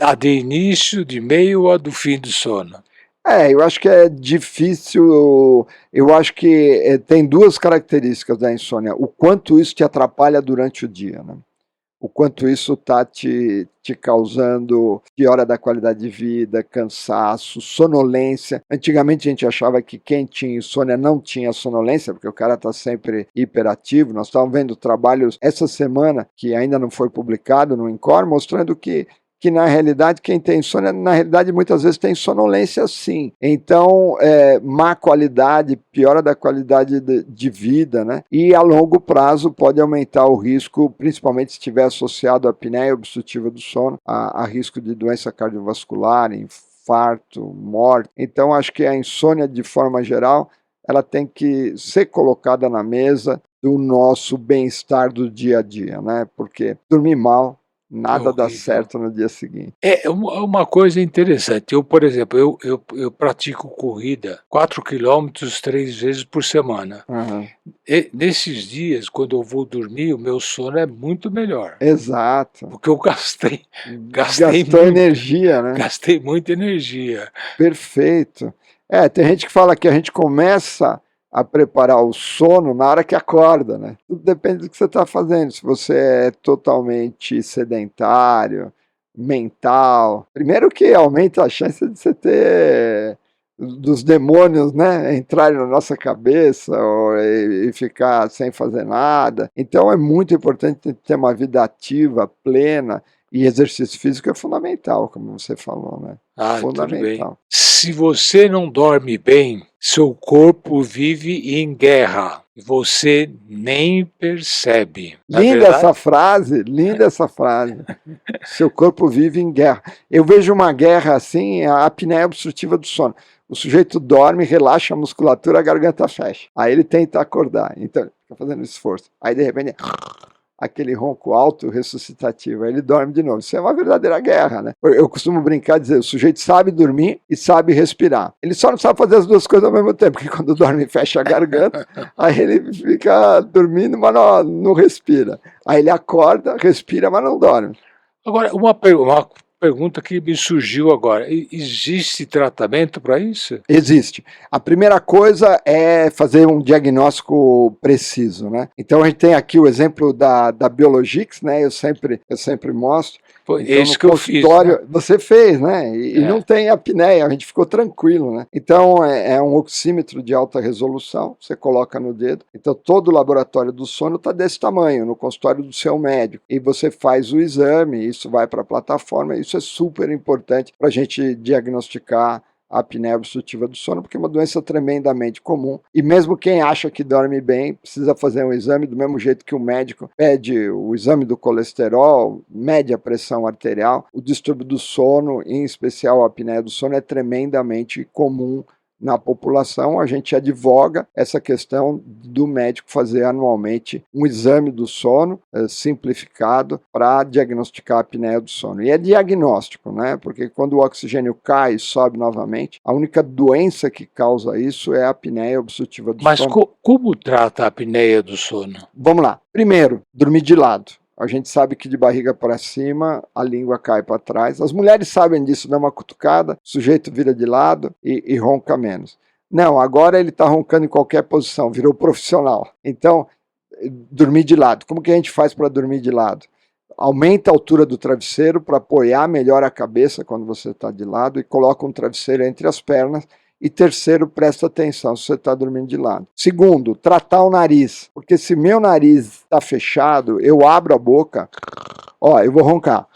A de início, de meio ou a do fim do sono? Eu acho que é difícil, eu acho que tem duas características da insônia, o quanto isso te atrapalha durante o dia, né? O quanto isso está te causando piora da qualidade de vida, cansaço, sonolência. Antigamente a gente achava que quem tinha insônia não tinha sonolência, porque o cara está sempre hiperativo. Nós estávamos vendo trabalhos essa semana, que ainda não foi publicado no INCOR, mostrando que na realidade quem tem insônia, na realidade muitas vezes tem sonolência sim. Então, má qualidade, piora da qualidade de vida, né? E a longo prazo pode aumentar o risco, principalmente se estiver associado à apneia obstrutiva do sono, a risco de doença cardiovascular, infarto, morte. Então, acho que a insônia, de forma geral, ela tem que ser colocada na mesa do nosso bem-estar do dia a dia, né? Porque dormir mal, nada dá certo no dia seguinte. É uma coisa interessante. Eu, por exemplo, eu pratico corrida 4 quilômetros 3 vezes por semana. Uhum. Nesses dias, quando eu vou dormir, o meu sono é muito melhor. Exato. Porque eu gastei Gastou energia, né? Gastei muita energia. Perfeito. Tem gente que fala que a gente começa a preparar o sono na hora que acorda, né? Tudo depende do que você está fazendo. Se você é totalmente sedentário, mental, primeiro que aumenta a chance de você ter dos demônios, né, entrarem na nossa cabeça e ficar sem fazer nada. Então é muito importante ter uma vida ativa, plena, e exercício físico é fundamental, como você falou, né? Tudo bem. Se você não dorme bem, seu corpo vive em guerra e você nem percebe. Linda essa frase, linda essa frase. Seu corpo vive em guerra. Eu vejo uma guerra assim, a apneia obstrutiva do sono. O sujeito dorme, relaxa a musculatura, a garganta fecha. Aí ele tenta acordar, então ele fica fazendo esforço. Aí de repente aquele ronco alto ressuscitativo, aí ele dorme de novo. Isso é uma verdadeira guerra, né? Eu costumo brincar, dizer, o sujeito sabe dormir e sabe respirar. Ele só não sabe fazer as duas coisas ao mesmo tempo, porque quando dorme fecha a garganta, aí ele fica dormindo, mas não respira. Aí ele acorda, respira, mas não dorme. Agora, uma pergunta que me surgiu agora, existe tratamento para isso? Existe. A primeira coisa é fazer um diagnóstico preciso, né? Então a gente tem aqui o exemplo da Biologix, né? Eu sempre mostro. Foi então, isso que eu fiz. Né? Você fez, né? E não tem apneia, a gente ficou tranquilo, né? Então é um oxímetro de alta resolução, você coloca no dedo. Então todo o laboratório do sono está desse tamanho, no consultório do seu médico. E você faz o exame, isso vai para a plataforma, isso é super importante para a gente diagnosticar a apneia obstrutiva do sono, porque é uma doença tremendamente comum. E mesmo quem acha que dorme bem, precisa fazer um exame do mesmo jeito que o médico pede o exame do colesterol, mede a pressão arterial. O distúrbio do sono, em especial a apneia do sono, é tremendamente comum na população. A gente advoga essa questão do médico fazer anualmente um exame do sono simplificado para diagnosticar a apneia do sono. E é diagnóstico, né? Porque quando o oxigênio cai e sobe novamente, a única doença que causa isso é a apneia obstrutiva do sono. Mas como trata a apneia do sono? Vamos lá. Primeiro, dormir de lado. A gente sabe que de barriga para cima a língua cai para trás. As mulheres sabem disso, dá uma cutucada, o sujeito vira de lado e ronca menos. Não, agora ele está roncando em qualquer posição, virou profissional. Então, dormir de lado. Como que a gente faz para dormir de lado? Aumenta a altura do travesseiro para apoiar melhor a cabeça quando você está de lado e coloca um travesseiro entre as pernas. E terceiro, presta atenção se você está dormindo de lado. Segundo, tratar o nariz, porque se meu nariz está fechado, eu abro a boca, ó, eu vou roncar.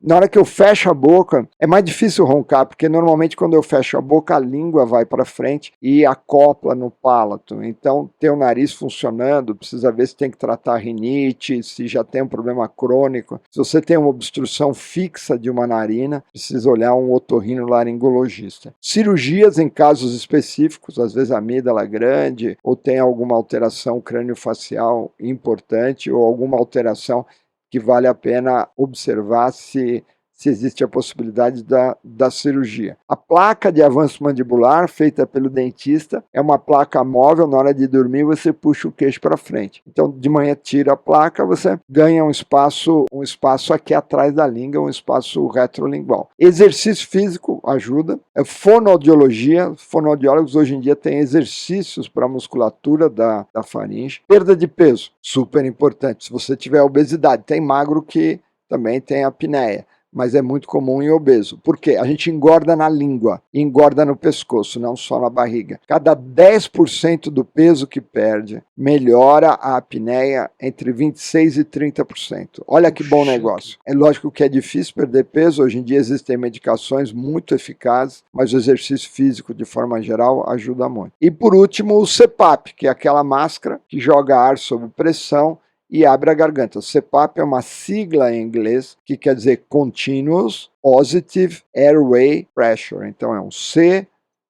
Na hora que eu fecho a boca, é mais difícil roncar, porque normalmente quando eu fecho a boca, a língua vai para frente e acopla no palato. Então, ter o nariz funcionando, precisa ver se tem que tratar rinite, se já tem um problema crônico. Se você tem uma obstrução fixa de uma narina, precisa olhar um otorrinolaringologista. Cirurgias em casos específicos, às vezes a amígdala grande, ou tem alguma alteração crâniofacial importante, ou alguma alteração que vale a pena observar se existe a possibilidade da cirurgia. A placa de avanço mandibular, feita pelo dentista, é uma placa móvel, na hora de dormir você puxa o queixo para frente. Então, de manhã tira a placa, você ganha um espaço aqui atrás da língua, um espaço retrolingual. Exercício físico ajuda. Fonoaudiologia, fonoaudiólogos hoje em dia têm exercícios para a musculatura da faringe. Perda de peso, super importante. Se você tiver obesidade, tem magro que também tem apneia, mas é muito comum em obeso. Por quê? A gente engorda na língua, engorda no pescoço, não só na barriga. Cada 10% do peso que perde, melhora a apneia entre 26% e 30%. Olha que bom negócio. É lógico que é difícil perder peso, hoje em dia existem medicações muito eficazes, mas o exercício físico, de forma geral, ajuda muito. E por último, o CPAP, que é aquela máscara que joga ar sob pressão e abre a garganta. O CPAP é uma sigla em inglês que quer dizer Continuous Positive Airway Pressure. Então é um C,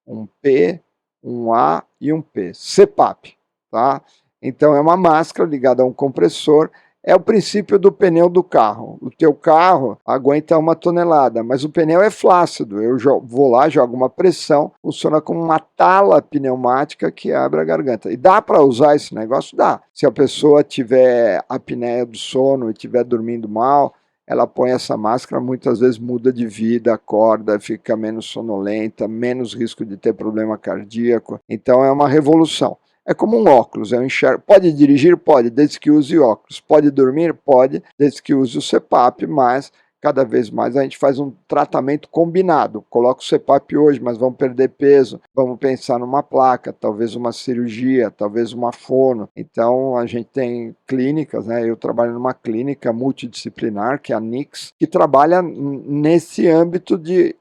um P, um A e um P. CPAP, tá? Então é uma máscara ligada a um compressor. É o princípio do pneu do carro. O teu carro aguenta 1 tonelada, mas o pneu é flácido. Eu vou lá, jogo uma pressão, funciona como uma tala pneumática que abre a garganta. E dá para usar esse negócio? Dá. Se a pessoa tiver apneia do sono e estiver dormindo mal, ela põe essa máscara, muitas vezes muda de vida, acorda, fica menos sonolenta, menos risco de ter problema cardíaco. Então é uma revolução. É como um óculos, eu enxergo. Pode dirigir? Pode, desde que use óculos. Pode dormir? Pode, desde que use o CPAP, mas cada vez mais a gente faz um tratamento combinado. Coloca o CPAP hoje, mas vamos perder peso, vamos pensar numa placa, talvez uma cirurgia, talvez uma fono. Então a gente tem clínicas, né? Eu trabalho numa clínica multidisciplinar, que é a NICS, que trabalha nesse âmbito de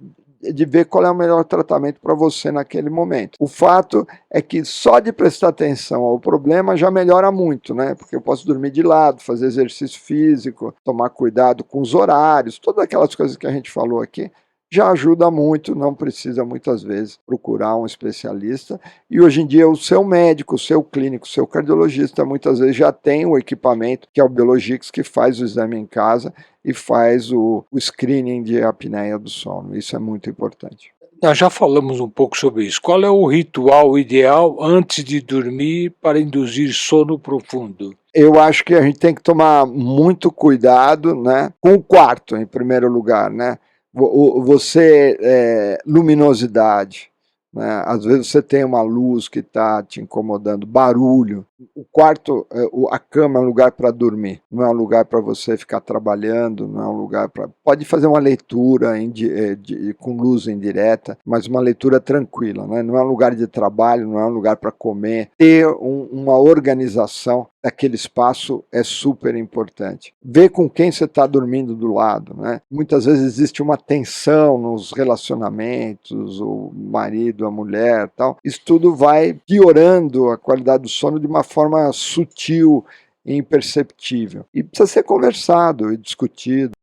ver qual é o melhor tratamento para você naquele momento. O fato é que só de prestar atenção ao problema já melhora muito, né? Porque eu posso dormir de lado, fazer exercício físico, tomar cuidado com os horários, todas aquelas coisas que a gente falou aqui, já ajuda muito, não precisa muitas vezes procurar um especialista. E hoje em dia o seu médico, o seu clínico, o seu cardiologista muitas vezes já tem o equipamento, que é o Biologix, que faz o exame em casa e faz o screening de apneia do sono. Isso é muito importante. Nós já falamos um pouco sobre isso. Qual é o ritual ideal antes de dormir para induzir sono profundo? Eu acho que a gente tem que tomar muito cuidado, né, com o quarto, em primeiro lugar, né? Luminosidade, né? Às vezes você tem uma luz que está te incomodando, barulho. O quarto, a cama é um lugar para dormir, não é um lugar para você ficar trabalhando, não é um lugar para... Pode fazer uma leitura com luz indireta, mas uma leitura tranquila, né? Não é um lugar de trabalho, não é um lugar para comer. Ter uma organização daquele espaço é super importante. Ver com quem você está dormindo do lado, né? Muitas vezes existe uma tensão nos relacionamentos, o marido, a mulher, tal. Isso tudo vai piorando a qualidade do sono de uma forma sutil e imperceptível. E precisa ser conversado e discutido.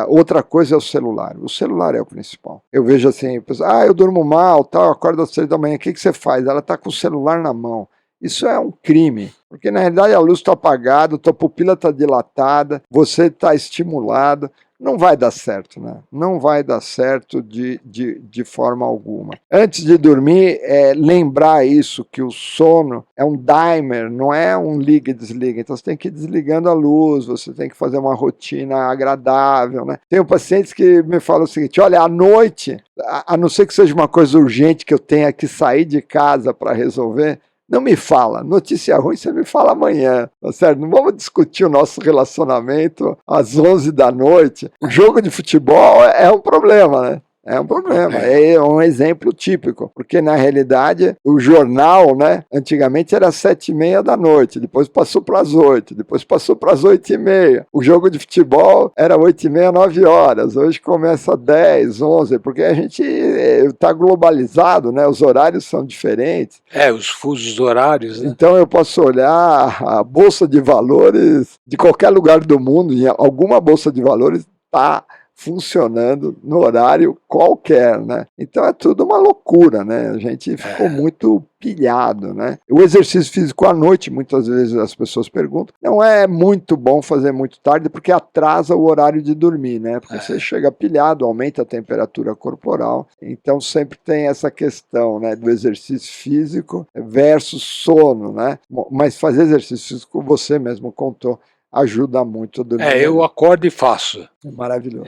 Outra coisa é o celular. O celular é o principal. Eu vejo assim, eu durmo mal, tal, acordo às 3 da manhã, o que você faz? Ela está com o celular na mão. Isso é um crime, porque na realidade a luz está apagada, tua pupila está dilatada, você está estimulado. não vai dar certo, né? Não vai dar certo de forma alguma. Antes de dormir, lembrar isso, que o sono é um timer, não é um liga e desliga. Então você tem que ir desligando a luz, você tem que fazer uma rotina agradável, né? Tenho pacientes que me falam o seguinte: olha, à noite, a não ser que seja uma coisa urgente que eu tenha que sair de casa para resolver, não me fala. Notícia ruim você me fala amanhã, tá certo? Não vamos discutir o nosso relacionamento às 11 da noite. O jogo de futebol é um problema, né? É um problema, é um exemplo típico, porque na realidade o jornal, né, antigamente era 7h30 da noite, depois passou para as 8, depois passou para as 8h30. O jogo de futebol era 8h30, 9 horas, hoje começa 10, 11, porque a gente está globalizado, né, os horários são diferentes. Os fusos horários, né? Então eu posso olhar a bolsa de valores de qualquer lugar do mundo, e alguma bolsa de valores está funcionando no horário qualquer, né? Então é tudo uma loucura, né? A gente ficou muito pilhado, né? O exercício físico à noite, muitas vezes as pessoas perguntam, não é muito bom fazer muito tarde porque atrasa o horário de dormir, né? Porque você chega pilhado, aumenta a temperatura corporal, então sempre tem essa questão, né, do exercício físico versus sono, né? Mas fazer exercício físico, você mesmo contou, ajuda muito a dormir. Eu acordo e faço. É maravilhoso.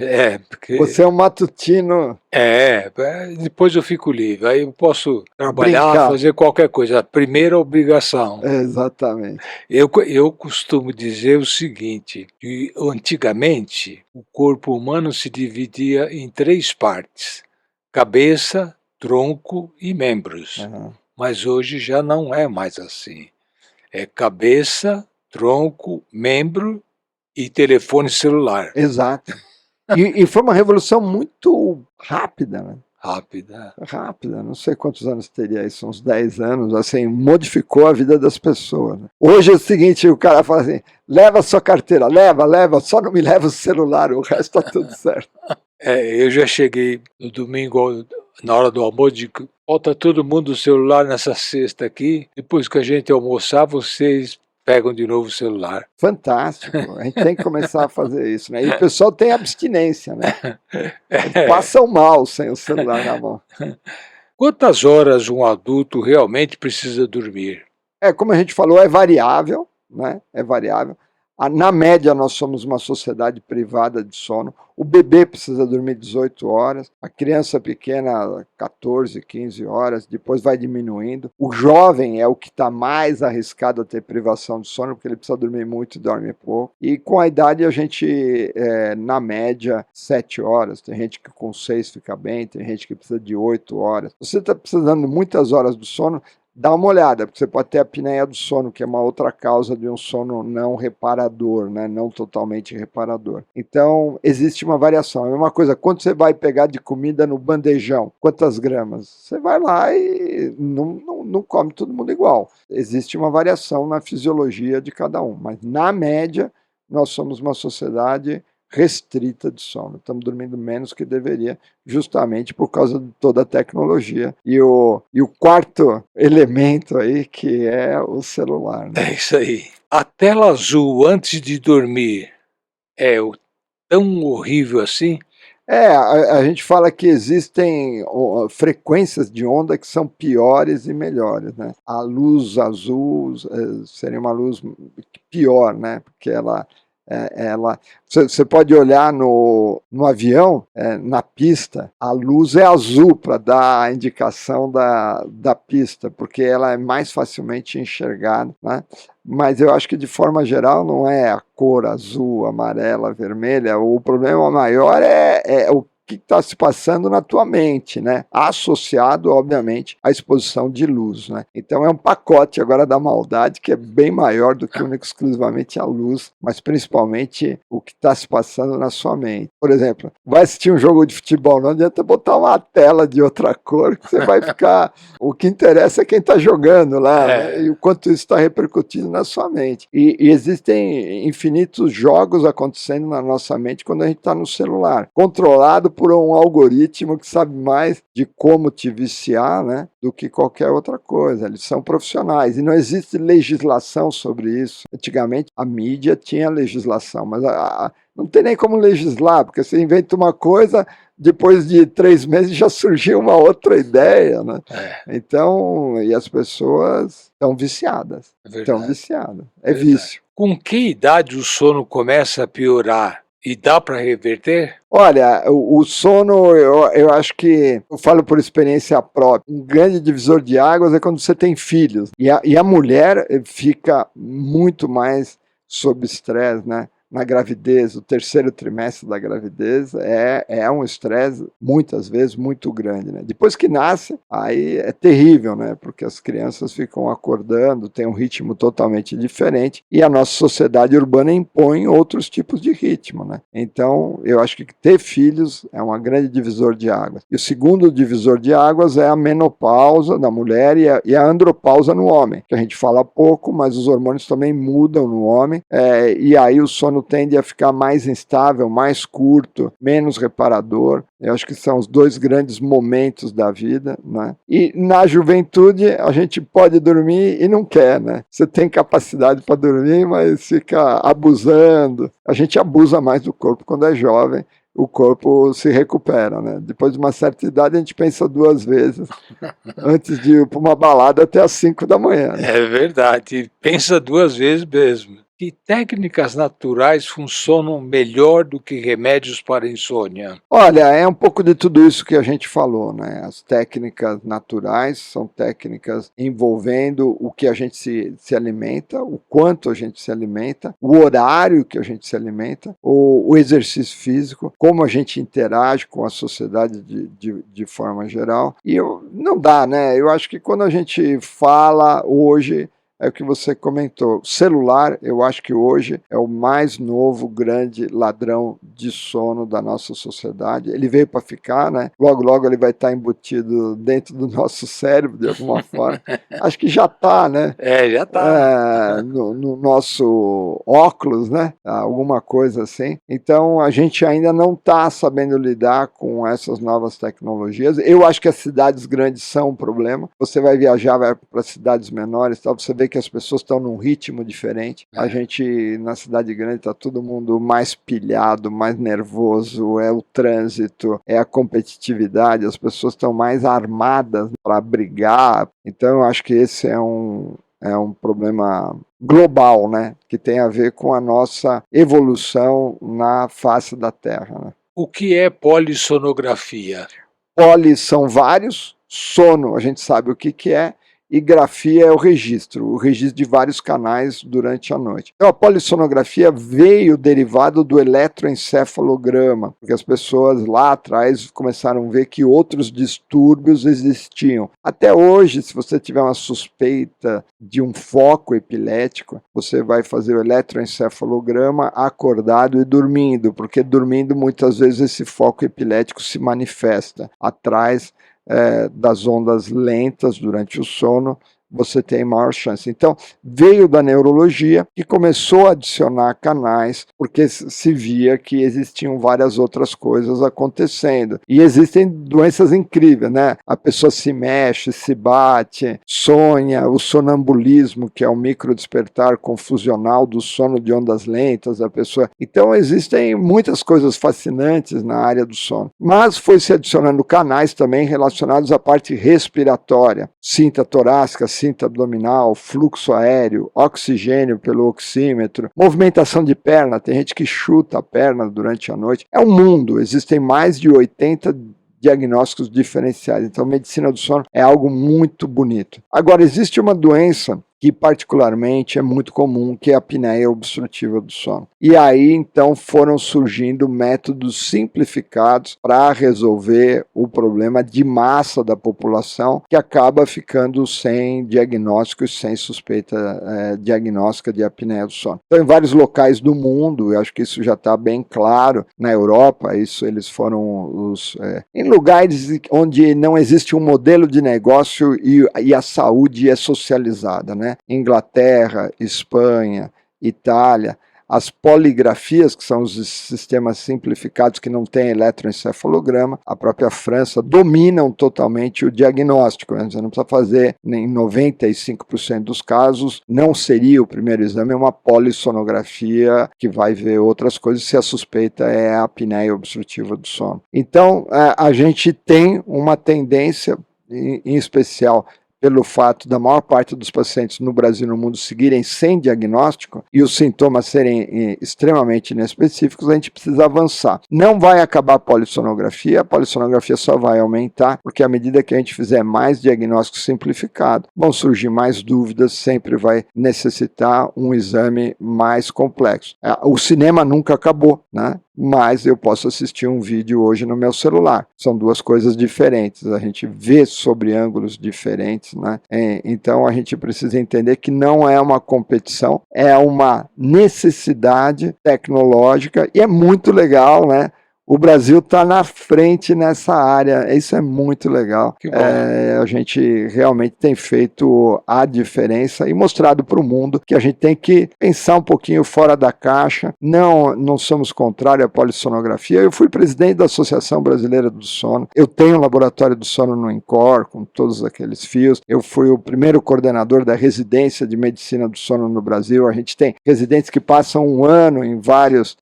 Porque... Você é um matutino. Depois eu fico livre. Aí eu posso trabalhar, Brincar. fazer qualquer coisa. A primeira obrigação. Exatamente. Eu costumo dizer o seguinte, que antigamente o corpo humano se dividia em 3 partes: cabeça, tronco e membros. Uhum. Mas hoje já não é mais assim. É cabeça, tronco, membro e telefone celular. Exato. E foi uma revolução muito rápida, né? Rápida, não sei quantos anos teria isso, uns 10 anos, assim, modificou a vida das pessoas. Né? Hoje é o seguinte, o cara fala assim, leva a sua carteira, leva, só não me leva o celular, o resto tá tudo certo. Eu já cheguei no domingo, na hora do almoço, digo, bota todo mundo o celular nessa cesta aqui, depois que a gente almoçar, vocês pegam de novo o celular. Fantástico, a gente tem que começar a fazer isso, né? E o pessoal tem abstinência, né? Passam mal sem o celular na mão. Quantas horas um adulto realmente precisa dormir? Como a gente falou, é variável, né? É variável. Na média, nós somos uma sociedade privada de sono. O bebê precisa dormir 18 horas, a criança pequena 14, 15 horas, depois vai diminuindo. O jovem é o que está mais arriscado a ter privação de sono, porque ele precisa dormir muito e dorme pouco. E com a idade, a gente, na média, 7 horas. Tem gente que com 6 fica bem, tem gente que precisa de 8 horas. Você está precisando de muitas horas do sono, dá uma olhada, porque você pode ter a apneia do sono, que é uma outra causa de um sono não reparador, né? Não totalmente reparador. Então, existe uma variação. É a mesma coisa, quando você vai pegar de comida no bandejão, quantas gramas? Você vai lá e não come todo mundo igual. Existe uma variação na fisiologia de cada um, mas na média, nós somos uma sociedade restrita de sono. Estamos dormindo menos que deveria, justamente por causa de toda a tecnologia. E o quarto elemento aí, que é o celular. Né? É isso aí. A tela azul antes de dormir é tão horrível assim? A gente fala que existem frequências de onda que são piores e melhores, né? A luz azul seria uma luz pior, né? Porque você pode olhar no avião, na pista, a luz é azul para dar a indicação da pista, porque ela é mais facilmente enxergada, né? Mas eu acho que de forma geral não é a cor azul, amarela, vermelha. O problema maior é o que está se passando na tua mente, né? Associado, obviamente, à exposição de luz, né? Então é um pacote agora da maldade que é bem maior do que única exclusivamente a luz, mas principalmente o que está se passando na sua mente. Por exemplo, vai assistir um jogo de futebol, não adianta botar uma tela de outra cor, que você vai ficar... O que interessa é quem está jogando lá, né? E o quanto isso está repercutindo na sua mente. E existem infinitos jogos acontecendo na nossa mente quando a gente está no celular, controlado por um algoritmo que sabe mais de como te viciar, né, do que qualquer outra coisa. Eles são profissionais e não existe legislação sobre isso. Antigamente a mídia tinha legislação, mas não tem nem como legislar, porque você inventa uma coisa, depois de 3 meses já surgiu uma outra ideia, né? Então, e as pessoas estão viciadas. Estão viciadas. É vício. Com que idade o sono começa a piorar? E dá para reverter? Olha, o sono, eu acho que, eu falo por experiência própria, um grande divisor de águas é quando você tem filhos. E a mulher fica muito mais sob estresse, né? Na gravidez, o terceiro trimestre da gravidez é um estresse, muitas vezes, muito grande, né? Depois que nasce, aí é terrível, né? Porque as crianças ficam acordando, tem um ritmo totalmente diferente, e a nossa sociedade urbana impõe outros tipos de ritmo, né? Então, eu acho que ter filhos é um grande divisor de águas. E o segundo divisor de águas é a menopausa da mulher e a andropausa no homem, que a gente fala pouco, mas os hormônios também mudam no homem, e aí o sono tende a ficar mais instável, mais curto, menos reparador. Eu acho que são os 2 grandes momentos da vida, né? E na juventude a gente pode dormir e não quer, né? Você tem capacidade para dormir, mas fica abusando. A gente abusa mais do corpo quando é jovem. O corpo se recupera, né? Depois de uma certa idade a gente pensa 2 vezes antes de ir para uma balada até às 5 da manhã, né? É verdade, pensa 2 vezes mesmo. Que técnicas naturais funcionam melhor do que remédios para insônia? Olha, é um pouco de tudo isso que a gente falou, né? As técnicas naturais são técnicas envolvendo o que a gente se alimenta, o quanto a gente se alimenta, o horário que a gente se alimenta, o exercício físico, como a gente interage com a sociedade de forma geral. E não dá, né? Eu acho que quando a gente fala hoje, é o que você comentou. O celular, eu acho que hoje é o mais novo grande ladrão de sono da nossa sociedade. Ele veio para ficar, né? Logo, logo ele vai estar embutido dentro do nosso cérebro, de alguma forma. Acho que já está, né? Já está. No nosso óculos, né? Alguma coisa assim. Então, a gente ainda não está sabendo lidar com essas novas tecnologias. Eu acho que as cidades grandes são um problema. Você vai viajar, vai para cidades menores, tal, você vê que as pessoas estão num ritmo diferente. A gente, na cidade grande, está todo mundo mais pilhado, mais nervoso, é o trânsito, é a competitividade, as pessoas estão mais armadas para brigar. Então, eu acho que esse é um problema global, né? Que tem a ver com a nossa evolução na face da Terra, né? O que é polissonografia? Poli são vários, sono a gente sabe o que é, e grafia é o registro de vários canais durante a noite. Então a polissonografia veio derivado do eletroencefalograma, porque as pessoas lá atrás começaram a ver que outros distúrbios existiam. Até hoje, se você tiver uma suspeita de um foco epilético, você vai fazer o eletroencefalograma acordado e dormindo, porque dormindo muitas vezes esse foco epilético se manifesta atrás das ondas lentas durante o sono, você tem maior chance. Então, veio da neurologia e começou a adicionar canais, porque se via que existiam várias outras coisas acontecendo. E existem doenças incríveis, né? A pessoa se mexe, se bate, sonha, o sonambulismo, que é o microdespertar confusional do sono de ondas lentas da pessoa. Então, existem muitas coisas fascinantes na área do sono. Mas foi se adicionando canais também relacionados à parte respiratória, cinta torácica, cinta abdominal, fluxo aéreo, oxigênio pelo oxímetro, movimentação de perna, tem gente que chuta a perna durante a noite. É um mundo, existem mais de 80 diagnósticos diferenciais. Então, medicina do sono é algo muito bonito. Agora, existe uma doença que particularmente é muito comum, que é a apneia obstrutiva do sono. E aí, então, foram surgindo métodos simplificados para resolver o problema de massa da população, que acaba ficando sem diagnóstico e sem suspeita diagnóstica de apneia do sono. Então, em vários locais do mundo, eu acho que isso já está bem claro, na Europa, isso eles foram em lugares onde não existe um modelo de negócio e a saúde é socializada, né? Inglaterra, Espanha, Itália, As poligrafias, que são os sistemas simplificados que não têm eletroencefalograma, a própria França dominam totalmente o diagnóstico. Você não precisa fazer, em 95% dos casos, não seria o primeiro exame uma polissonografia que vai ver outras coisas se a suspeita é a apneia obstrutiva do sono. Então, a gente tem uma tendência, em especial pelo fato da maior parte dos pacientes no Brasil e no mundo seguirem sem diagnóstico e os sintomas serem extremamente inespecíficos, a gente precisa avançar. Não vai acabar a polissonografia só vai aumentar, porque à medida que a gente fizer mais diagnóstico simplificado, vão surgir mais dúvidas, sempre vai necessitar um exame mais complexo. O cinema nunca acabou, né? Mas eu posso assistir um vídeo hoje no meu celular. São duas coisas diferentes, a gente vê sobre ângulos diferentes, né? Então a gente precisa entender que não é uma competição, é uma necessidade tecnológica e é muito legal, né? O Brasil está na frente nessa área, isso é muito legal. A gente realmente tem feito a diferença e mostrado para o mundo que a gente tem que pensar um pouquinho fora da caixa. Não somos contrários à polissonografia. Eu fui presidente da Associação Brasileira do Sono. Eu tenho um laboratório do sono no INCOR, com todos aqueles fios. Eu fui o primeiro coordenador da residência de medicina do sono no Brasil. A gente tem residentes que passam um ano em vários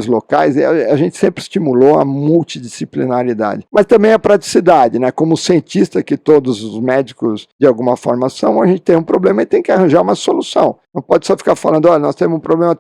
locais. E a gente sempre estimulou a multidisciplinaridade, mas também a praticidade, né? Como cientista que todos os médicos de alguma forma são, a gente tem um problema e tem que arranjar uma solução. Não pode só ficar falando, olha, nós temos um problema,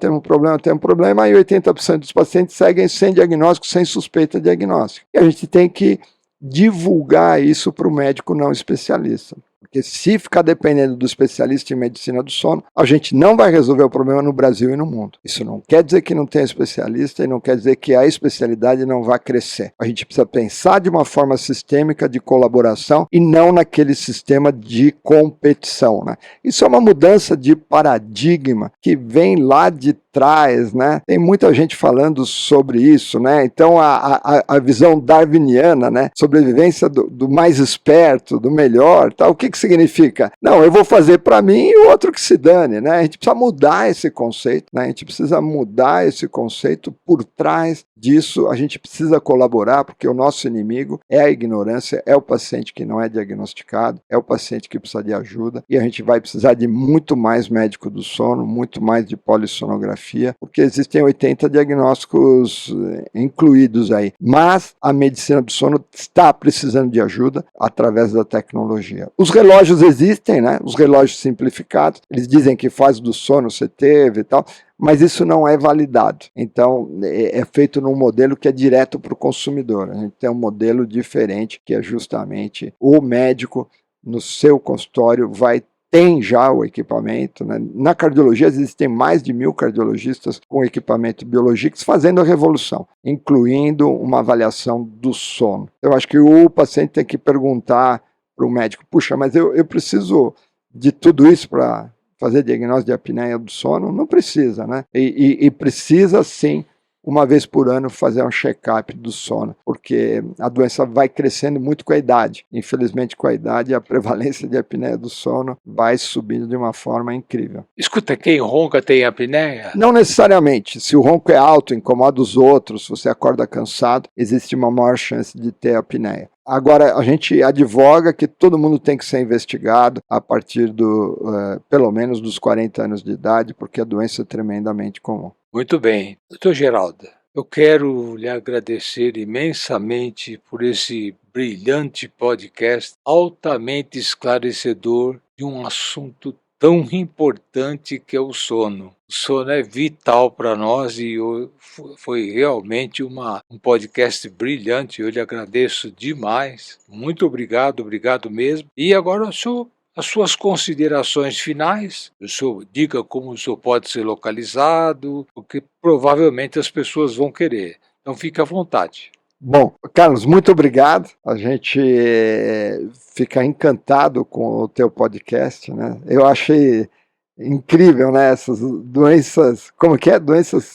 e 80% dos pacientes seguem sem diagnóstico, sem suspeita diagnóstica. E a gente tem que divulgar isso para o médico não especialista. Porque se ficar dependendo do especialista em medicina do sono, a gente não vai resolver o problema no Brasil e no mundo. Isso não quer dizer que não tem especialista e não quer dizer que a especialidade não vai crescer. A gente precisa pensar de uma forma sistêmica de colaboração e não naquele sistema de competição, né? Isso é uma mudança de paradigma que vem lá de trás, né? Tem muita gente falando sobre isso, né? Então a visão darwiniana, né? Sobrevivência do mais esperto, do melhor, tá? O que significa? Não, eu vou fazer para mim e o outro que se dane, né? A gente precisa mudar esse conceito, né? A gente precisa mudar esse conceito. Por trás disso, a gente precisa colaborar, porque o nosso inimigo é a ignorância, é o paciente que não é diagnosticado, é o paciente que precisa de ajuda, e a gente vai precisar de muito mais médico do sono, muito mais de polissonografia, porque existem 80 diagnósticos incluídos aí. Mas a medicina do sono está precisando de ajuda através da tecnologia. Os relógios existem, né? Os relógios simplificados, eles dizem que fase do sono você teve e tal, mas isso não é validado. Então, é feito num modelo que é direto para o consumidor. A gente tem um modelo diferente, que é justamente o médico, no seu consultório, tem já o equipamento, né? Na cardiologia existem mais de 1.000 cardiologistas com equipamento Biologix fazendo a revolução, incluindo uma avaliação do sono. Eu acho que o paciente tem que perguntar para o médico, puxa, mas eu preciso de tudo isso para fazer diagnóstico de apneia do sono? Não precisa, né? E precisa sim, uma vez por ano, fazer um check-up do sono, porque a doença vai crescendo muito com a idade. Infelizmente, com a idade, a prevalência de apneia do sono vai subindo de uma forma incrível. Escuta, quem ronca tem apneia? Não necessariamente. Se o ronco é alto, incomoda os outros, se você acorda cansado, existe uma maior chance de ter apneia. Agora, a gente advoga que todo mundo tem que ser investigado a partir pelo menos dos 40 anos de idade, porque a doença é tremendamente comum. Muito bem. Doutor Geraldo, eu quero lhe agradecer imensamente por esse brilhante podcast, altamente esclarecedor de um assunto tão importante que é o sono. O sono é vital para nós e foi realmente um podcast brilhante. Eu lhe agradeço demais. Muito obrigado, obrigado mesmo. E agora as suas considerações finais. O senhor diga como o senhor pode ser localizado, porque provavelmente as pessoas vão querer. Então fique à vontade. Bom, Carlos, muito obrigado. A gente fica encantado com o teu podcast, né? Eu achei incrível, né? Essas doenças, como que é? Doenças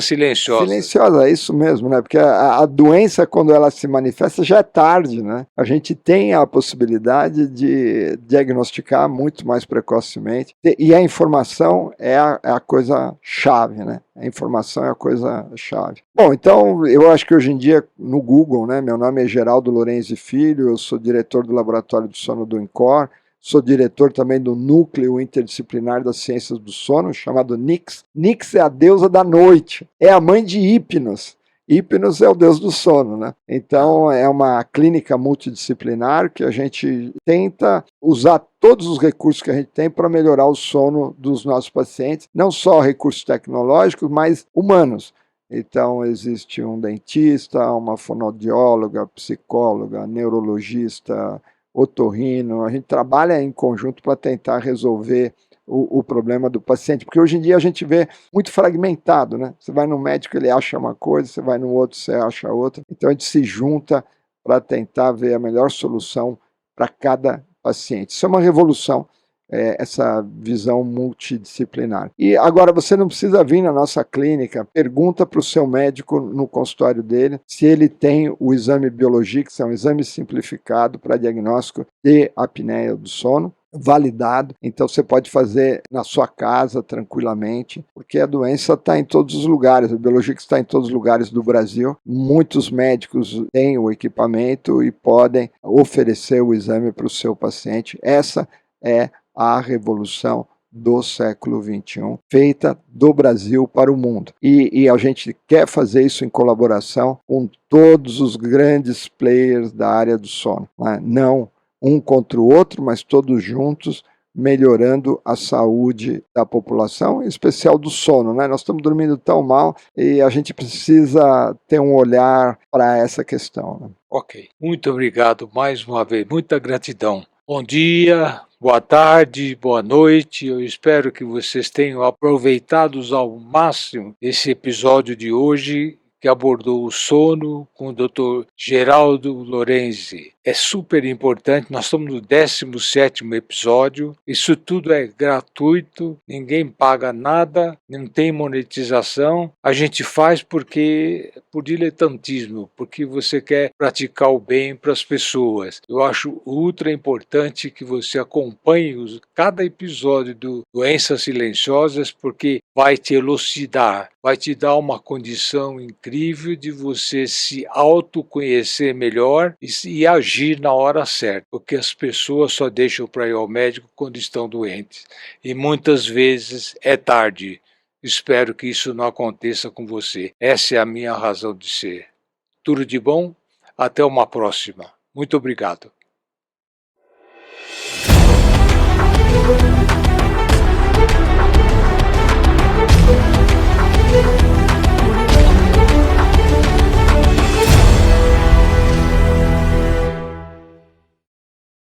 silenciosas. Silenciosa, é isso mesmo, né? Porque a doença, quando ela se manifesta, já é tarde, né? A gente tem a possibilidade de diagnosticar muito mais precocemente. E a informação é a coisa chave, né? A informação é a coisa chave. Bom, então eu acho que hoje em dia no Google, né? Meu nome é Geraldo Lorenzi Filho, eu sou diretor do Laboratório do Sono do INCOR, sou diretor também do Núcleo Interdisciplinar das Ciências do Sono, chamado NICS. NICS é a deusa da noite, é a mãe de Hipnos. Hipnos é o deus do sono, né? Então é uma clínica multidisciplinar que a gente tenta usar todos os recursos que a gente tem para melhorar o sono dos nossos pacientes, não só recursos tecnológicos, mas humanos. Então existe um dentista, uma fonoaudióloga, psicóloga, neurologista, otorrino, a gente trabalha em conjunto para tentar resolver o problema do paciente, porque hoje em dia a gente vê muito fragmentado, né? Você vai no médico, ele acha uma coisa, você vai no outro, você acha outra. Então a gente se junta para tentar ver a melhor solução para cada paciente. Isso é uma revolução, essa visão multidisciplinar. E agora você não precisa vir na nossa clínica, pergunta para o seu médico no consultório dele se ele tem o exame Biologix, é um exame simplificado para diagnóstico de apneia do sono, validado, então você pode fazer na sua casa tranquilamente, porque a doença está em todos os lugares, o Biologix está em todos os lugares do Brasil, muitos médicos têm o equipamento e podem oferecer o exame para o seu paciente. Essa é a revolução do século XXI, feita do Brasil para o mundo. E a gente quer fazer isso em colaboração com todos os grandes players da área do sono, né? Não um contra o outro, mas todos juntos, melhorando a saúde da população, em especial do sono, né? Nós estamos dormindo tão mal e a gente precisa ter um olhar para essa questão, né? Ok, muito obrigado mais uma vez, muita gratidão. Bom dia, boa tarde, boa noite. Eu espero que vocês tenham aproveitado ao máximo esse episódio de hoje que abordou o sono com o Dr. Geraldo Lorenzi. É super importante, nós estamos no 17º episódio, isso tudo é gratuito, ninguém paga nada, não tem monetização, a gente faz por diletantismo, porque você quer praticar o bem para as pessoas. Eu acho ultra importante que você acompanhe cada episódio do Doenças Silenciosas, porque vai te elucidar, vai te dar uma condição incrível de você se autoconhecer melhor e agir na hora certa, porque as pessoas só deixam para ir ao médico quando estão doentes e muitas vezes é tarde. Espero que isso não aconteça com você. Essa é a minha razão de ser. Tudo de bom, até uma próxima. Muito obrigado.